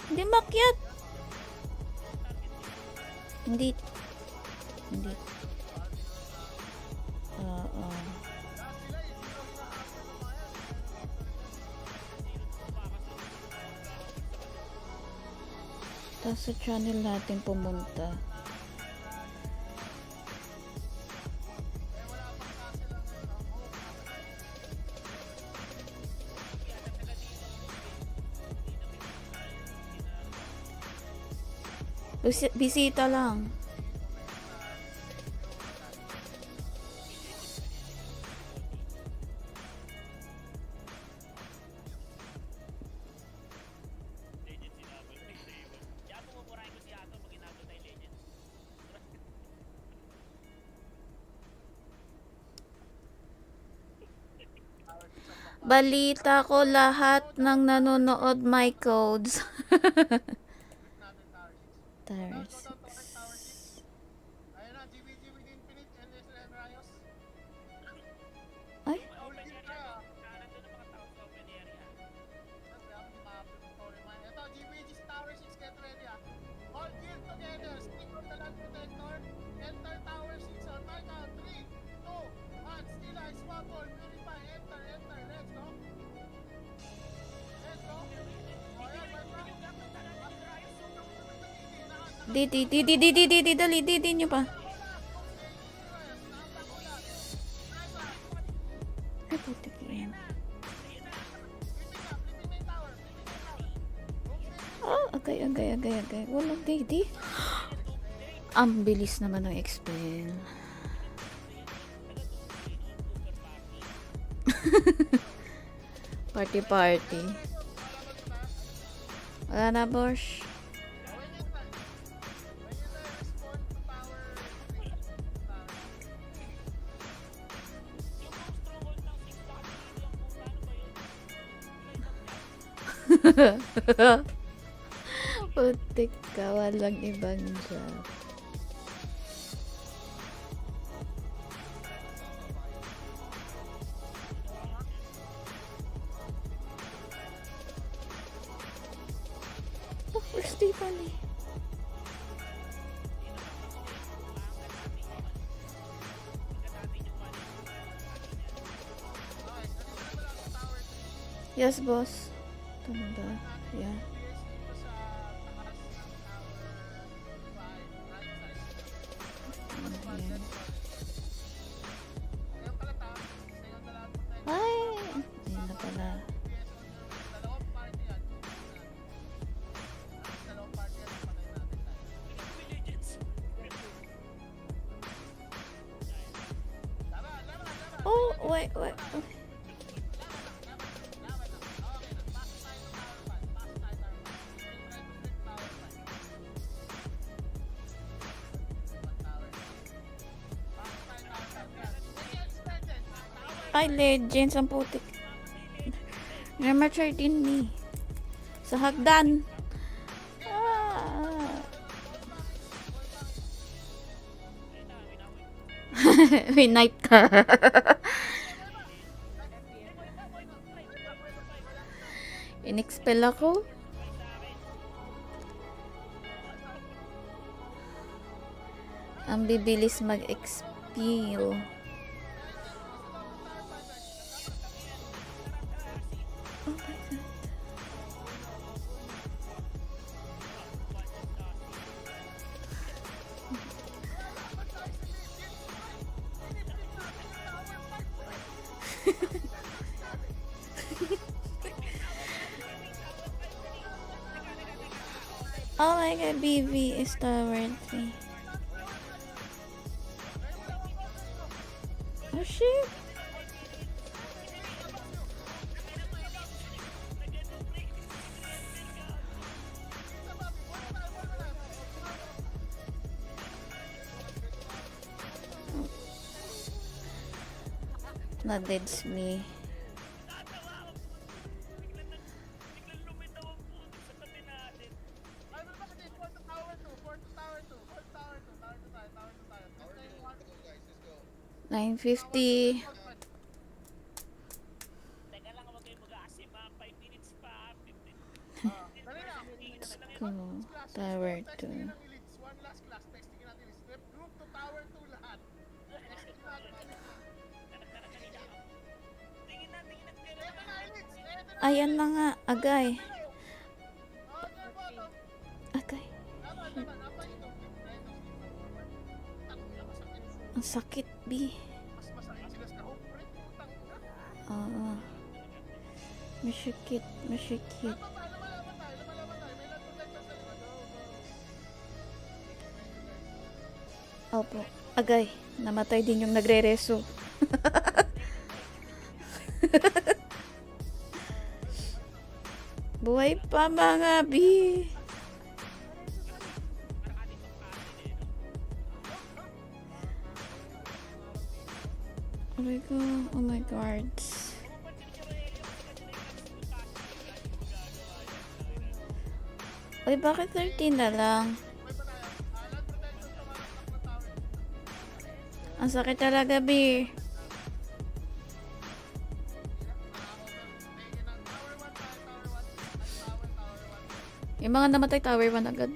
A: Hindi makyat. Hindi. Hindi. Oo. Tapos sa channel natin pumunta. Bisita lang. Balita ko lahat ng nanonood my codes. Tower 6.
C: Ayun na, GBG with Infinite and SLN Rayos.
A: Ay,
C: Full gear ka. Ito, GBG sa Tower 6, get ready ah. All gear together, stick on the land protector. Enter Tower 6 on my count. 3, 2, 1, still eyes, swap all, purify, enter, let's go. Let's go. Oh, yan, my friend.
A: di nyo pa. Ay, putik yan. Oh, agay. Walang di. Ang bilis naman ng expel. Party. Wala na, boss. Putik ka, walang ibang job. Oh, where's Tiffany? Yes, boss. Tama ba? Yeah. Ayan. Ay! Ayun na pala. Oh, wait. Ay, legends ang putik. Namature din ni. Sa hagdan. Ah. Winnight ka. In-expel ako. Ang bibilis mag-expel. Oh my God. Oh my God, BV is tower 3. Oh shit. Na-deads me. $9.50.
E: Teka lang, huwag kayo mag-aasim ha. 5 minutes pa. 15.
A: Ko. Tower 2.
C: One last class, testingin natin is group to tower 2 lahat.
E: Tingin na.
A: Ayan na nga, agay. Agay. Ang sakit, B.
C: Mas masakit sila sa home break. Putang ina.
A: Oo. Masyikit.
C: Lumalaban tayo. May land protector sa likod. Go.
A: Opo. Agay. Namatay din yung nagre-reso. Buhay pa mga B. Oh my God. Uy, bakit 13 na lang? Ang sakit talaga, B. Yung mga namatay tower 1 agad.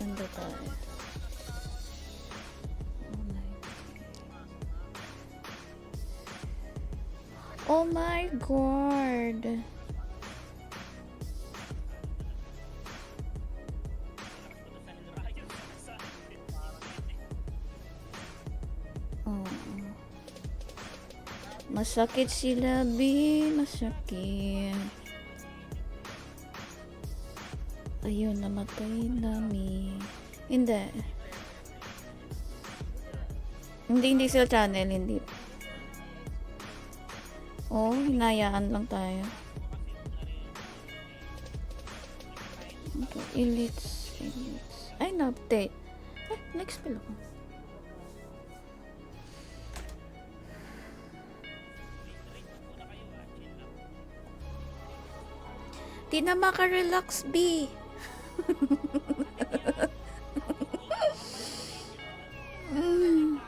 A: Ganda tayo. Oh my God. Oh. Masakit sila, B. Masakit. Ayun, namatay nami. Hindi. Hindi sila channel, hindi. Oh, hinayaan lang tayo. Okay, elites. Ay, na-update. Ay, next pala ko. Di na maka-relax, B. Mm.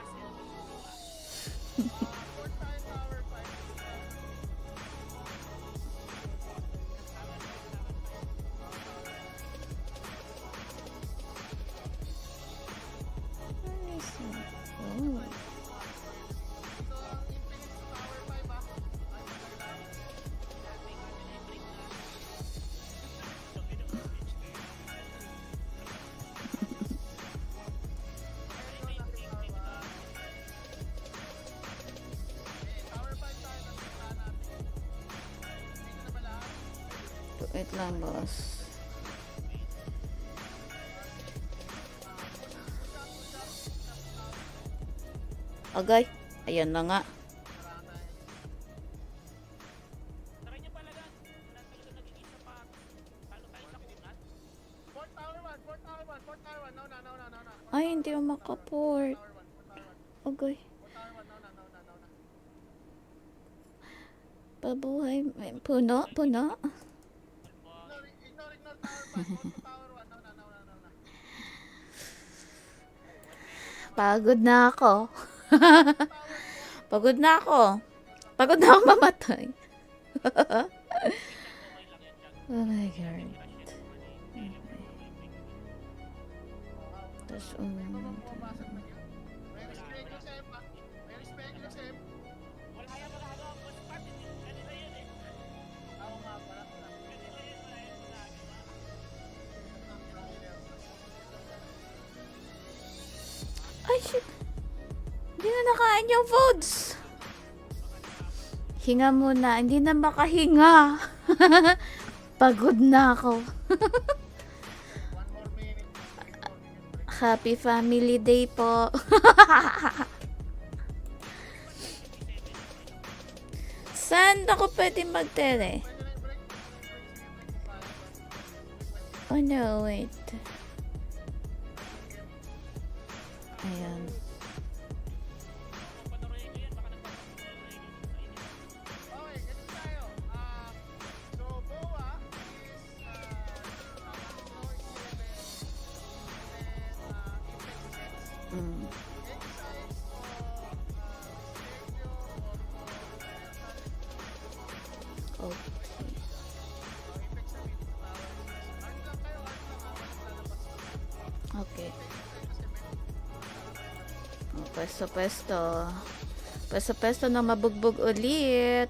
A: Where is it? Oh. Wait lang, boss. Agay. Ayan na nga.
E: Sa kanya pala gan. Wala talaga naging isa pa. Talo tayo sa kunat.
C: Fourth tower one. No.
A: Ay, hindi ako makaport. Agay. Pabuhay. Puno.
C: Ignore tower 5. Tower 1. No.
A: Pagod na ako. Pagod na ako. Pagod na ako mamatay. Oh my God. Tapos,
C: May respect Joseph.
E: Wala kaya magagawa ang boss part. Kanila yun eh.
C: Ako nga pala.
E: Kanila yun. Wala yung ginagawa.
A: ay, shit. Hindi na nakain yung foods. Hinga muna. Hindi na makahinga. Pagod na ako.
C: 1 more minute.
A: Happy Family Day po. Saan ako pwede mag-tele? Oh no, wait. Ayan.
E: Papanuruin ko yan. Baka nagpapanuruin ko sa inyo.
C: Okay, ganito tayo. So, BOA is, Snow is 11, and then, Apex is
A: Mm.
C: exercise o, Stereo or
A: Okay.
C: Apex sa mid tower. Art lang kayo, walang lalabas.
A: Okay.
C: Kasi
A: Oh, pwesto. Pwesto na mabugbog ulit.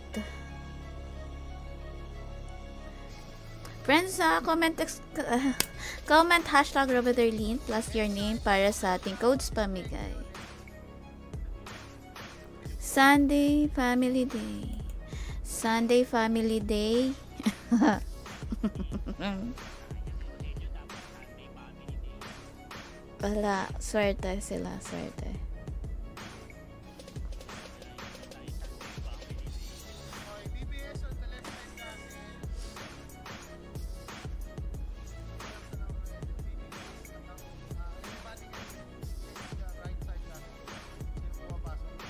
A: Friends, comment hashtag Roboderlin plus your name para sa ating codes pamigay. Sunday Family Day. Wala, swerte sila.
C: Okay, BBS on the left side natin. Everybody can take the right side natin. Sino pumapasok?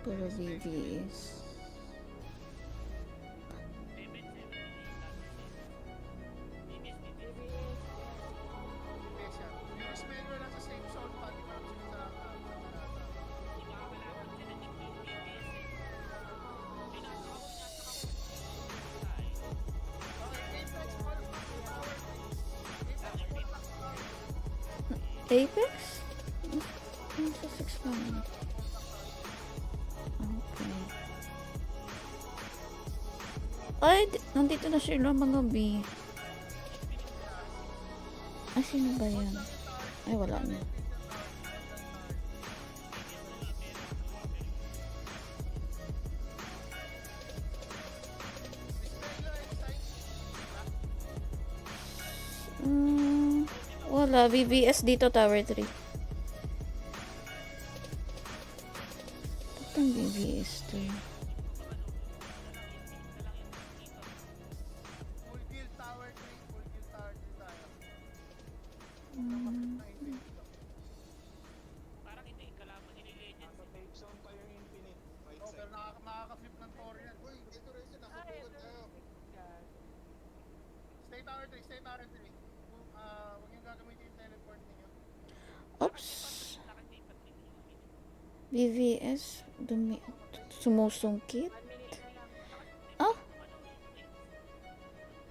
A: Puro BBs.
C: BBS yan. Yung Smello lang sa same zone, pati pa lang sila sa Okay, Apex all back to tower 3. Apex all back to tower 3.
A: Apex? Nasa 6 pa naman. Okay. Ay, nandito na sila mga B. Ay, sino ba yan? Ay, wala na. Wala. BBS dito, Tower 3. Ba't ang BBS to?
C: Full kill tower 3, full kill tower 3 tayo.
E: Parang hindi, kalaban nila yung Legends.
C: Oh, pero makaka-flip ng core yan. Uy, dito rin siya, nakabukan tayo. Stay tower 3, stay tower 3. Huwag yung gagamitin yung teleport ninyo.
A: Oops. BVS. Sumusungkit. Ah?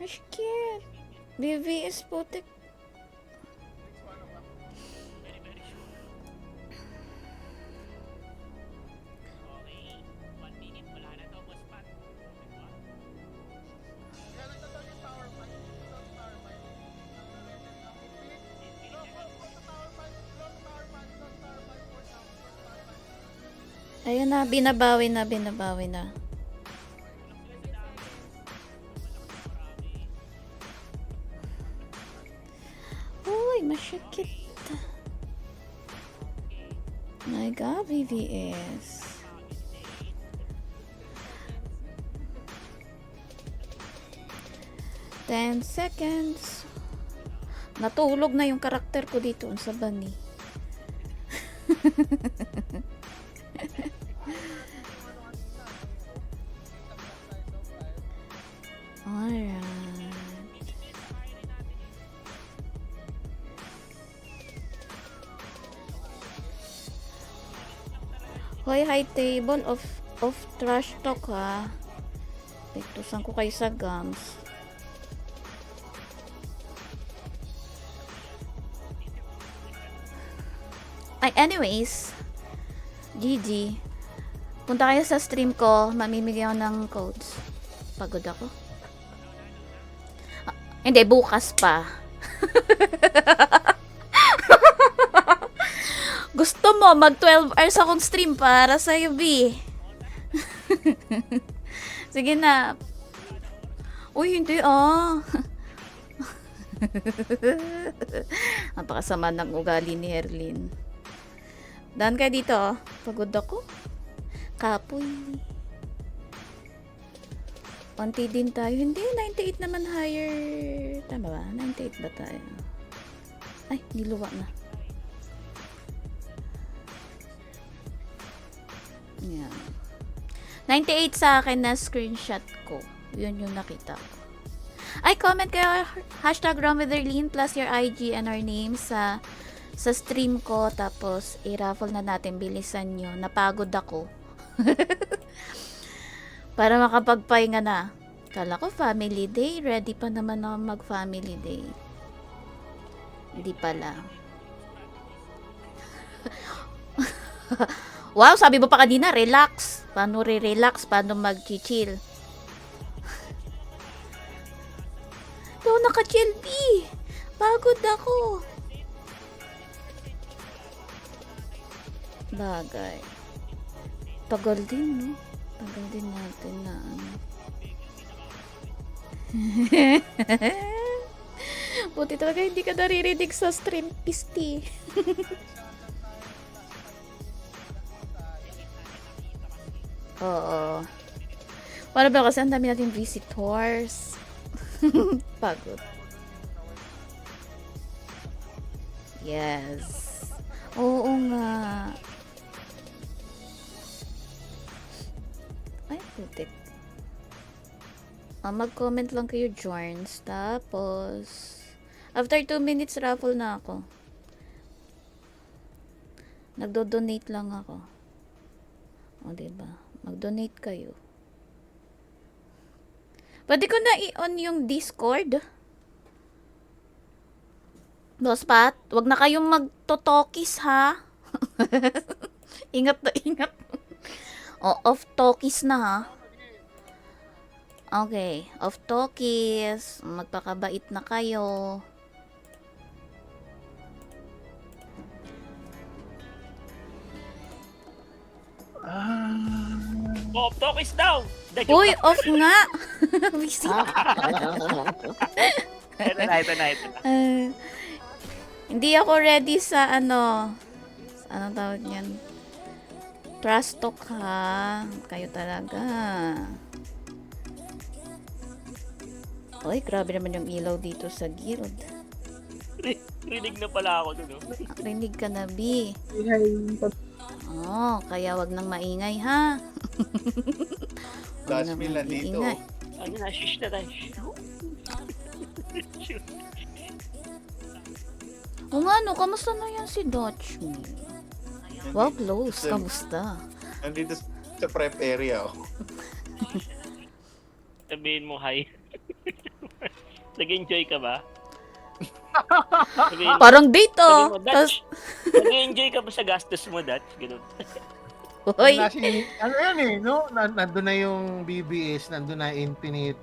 A: Mashkit. BVS putik.
C: Next 1 o'clock.
E: Very, very sure. Okay, 1 minute, wala na to, boss Pat. Diba?
C: Kaya nagtatag yung tower 5. Ito ang tower 5. Ang legend ng complete. Go to tower 5. Go to tower 5. Go to tower 5. Go to tower 5.
A: Ayun na, binabawi na. Uy, masyakit. My God, BVS. Ten seconds. Natulog na yung karakter ko dito sa bani. Alright. Hoy, high table of trash talk ha. Pektusan ko kayo sa gums. Ay, anyways. GG. Punta kayo sa stream ko. Mamimigay ako ng codes. Pagod ako. Ah, hindi, bukas pa. Gusto mo mag 12 hours akong stream para sa B. Sige na. Uy, hindi Napakasama ng ugali ni Herlin. Daan kayo dito. Pagod ako. Kapoy. Konti din tayo. Hindi, 98 naman higher. Tama ba? 98 ba tayo? Ay, niluwa na. Yan. 98 sa akin na screenshot ko. Yun yung nakita ko. Ay, comment kayo hashtag #RomWithErlene plus your IG and our name sa stream ko. Tapos, i-raffle na natin. Bilisan nyo. Napagod ako. Para makapagpahinga na. Kala ko family day. Ready pa naman ako mag-family day. Hindi pala. Wow, sabi mo pa kanina, relax. Paano re-relax? Paano mag-chill? Ito, naka-chill, B. Pagod ako. Bagay. Tagal din, no? Tagal din natin na ano. Buti talaga hindi ka naririnig sa stream, Pisti. Oo. Para ba kasi ang dami natin visitors. Pagod. Yes. Oo nga. Ay, putik. Mag-comment lang kayo, Jorns. Tapos, after 2 minutes, raffle na ako. Nagdo-donate lang ako. O, diba? Mag-donate kayo. Pwede ko na i-on yung Discord. Boss Pat, wag na kayong magtotokis ha. Ingat na ingat. O, off talkies na ha. Okay, off talkies. Magpakabait na kayo.
E: Off talkies daw!
A: Uy, off nga! Busy.
E: Ito na.
A: Hindi ako ready sa ano. Anong tawag niyan? Trust talk ha. Kayo talaga. Uy, grabe naman yung ilaw dito sa guild.
E: Rinig na pala ako dun, oh.
A: Rinig ka na, B. Oh, kaya wag nang maingay, ha? Wag
B: Last
A: nang
B: meal nandito.
A: maingay.
E: Ano na, shush na tayo.
A: O nga, no, kamusta na yan si Dutchman? Wow, close. Kamusta?
B: Nandito sa prep area. Oh.
E: Sabihin mo hi. Nag-enjoy ka ba? Sabihin,
A: Parang date,
E: sabihin
A: oh.
E: mo,
A: Tas,
E: Dutch, nag-enjoy ka ba sa gastos mo, Dutch? Ganun.
A: uy,
C: Ano yan eh, no? Nandun na yung BBS, nandun na Infinite,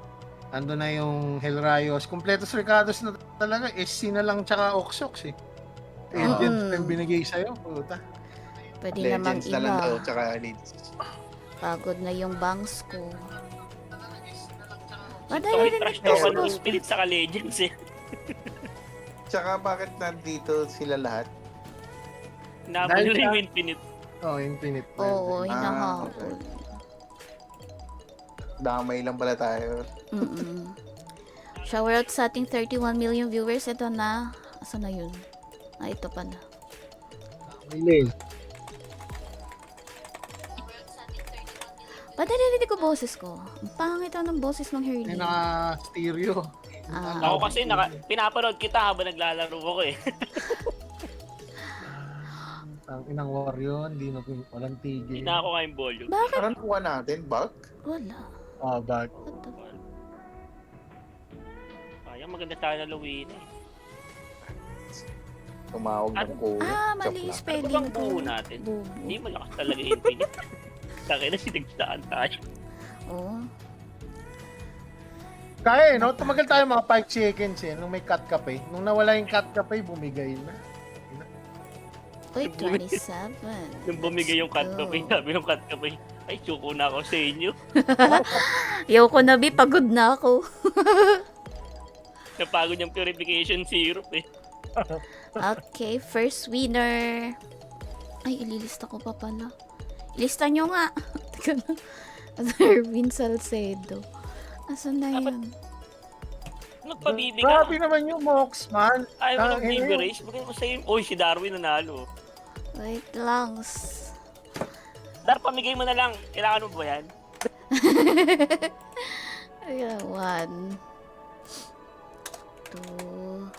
C: nandun na yung Hellraios. Kompletos Recados na talaga. SC na lang tsaka Oxox eh. Agents na yung binigay sa'yo. Puta.
A: pwede namang
B: Legends na lang daw,
A: iba.
B: tsaka Leeds.
A: Pagod na yung bangs ko.
E: Ito
A: Madali rin
E: trash
A: ito
E: talk
A: sa
E: ng Spirit sa Legends eh.
B: Tsaka bakit nandito sila lahat?
E: Napalo
C: Dahil
E: yung Infinite.
C: Oh, Infinite. na
A: Oo,
C: yun.
A: hinahabol.
B: Damay lang pala tayo.
A: Mm-mm. Shoutout sa ating 31 million viewers. Ito na. Asan na yun? Ah, ito pala.
C: Really?
A: Ba't narinig ko boses ko? Ang pangit ako ng boses ng
C: Ay,
A: Hurley.
C: naka-stereo.
A: Ah.
E: Ako kasi pinapanood kita habang naglalaro ako eh.
C: Ang inang war yun, hindi na walang tigil.
E: Hindi na ako kayong volume.
A: Bakit?
B: Parang kuha natin, bulk.
A: Wala.
C: Oh, back.
A: What the f-
E: Sayang maganda tayo na Luwin eh.
B: Tumawag ng kuya.
A: Ah,
B: Joke
A: mali yung
B: lang.
E: Ano ba
A: spelling
E: bang
A: ko.
E: buo natin?
A: Bubo.
E: Hindi malakas talaga yung Infinite. Takay na sinagdaan tayo.
A: Oo.
C: Kaya eh, no? Tumagal tayo mga 5 seconds eh, nung may cut cap eh. Nung nawala yung cut cap eh, bumigay na.
A: Uy, 27.
E: Nung bumigay yung cut
A: Let's
E: cap
A: go.
E: eh, sabi yung cut cap eh, ay suko na ako sa inyo.
A: Ayoko na, Bi. Pagod na ako.
E: Napagod yung purification syrup eh.
A: Okay, first winner. Ay, ililista ko pa pala. Ilista nyo nga. Teka na. Erwin Salcedo. Asan na yan?
E: Magpabibi
C: Grabe
E: ka.
C: naman yung Mox, man.
E: Ayaw mo ng
C: Tangina
E: baby
C: yun.
E: race. Bagay mo sa'yo. Uy, si Darwin nanalo.
A: Wait lang.
E: Dar, pamigay mo na lang. Kailangan mo ba yan?
A: Ayan, 1, 2,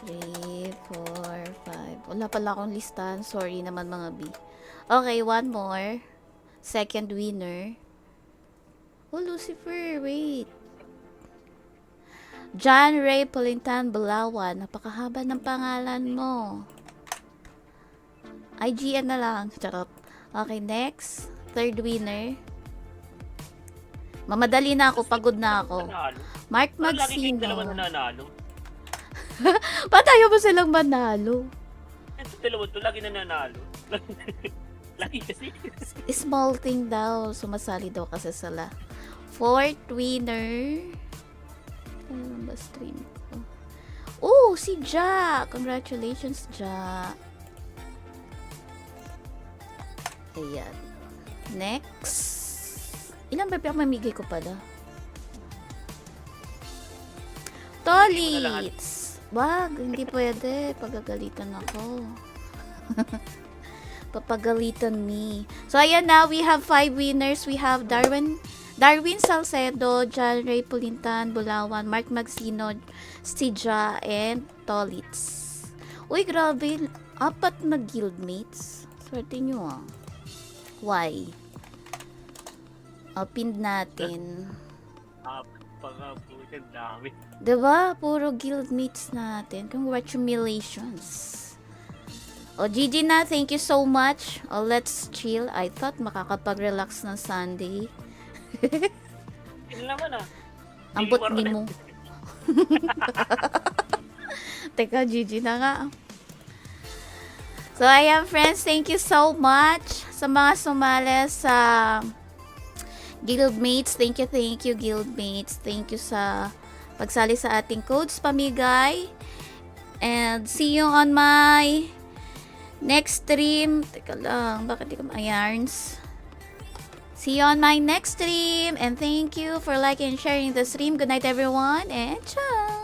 A: 3, 4, 5. Wala pala akong listahan. Sorry naman mga B. Okay, one more. Second winner. Oh, Lucifer, wait. John Ray Polintan Bulawan. Napakahaba ng pangalan mo. IGN na lang. Charot. Okay, next. Third winner. Mamadali na ako. Pagod na ako.
E: Nanalo.
A: Mark
E: Parang lagi kayong
A: Magsino.
E: dalawa nananalo.
A: Ba't ayaw mo silang manalo?
E: Ito dalawa to, lagi nananalo. Lagi kasi.
A: Small thing daw. Sumasali daw kasi sila. Fourth winner. Ano ba stream ko? Oh, si Ja! Congratulations, Ja. Ayan. Next. Ilan ba mamigay ko pala? Tolits! Wag, hindi pwede. Pagagalitan ako. Papagalitan me. So, ayan na. We have 5 winners. We have Darwin Salcedo, John Ray Pulintan, Bulawan, Mark Magsino, Stija, and Tolits. Uy, grabe. 4 na guildmates. Swerte nyo ah. Why? Pinned natin.
E: Pagkabutan dami.
A: Diba? Puro guildmates natin. Congratulations. O, GG na. Thank you so much. O, let's chill. I thought makakapag-relax ng Sunday.
E: Yun naman ah.
A: Ambot ni mo. Teka, GG na nga. So, ayan friends, thank you so much sa mga sumali sa guildmates. Thank you guildmates. Thank you sa pagsali sa ating codes pamigay. And see you on my next stream. Teka lang, bakit di ko ma-yarns? See you on my next stream. And thank you for liking and sharing the stream. Good night everyone and ciao!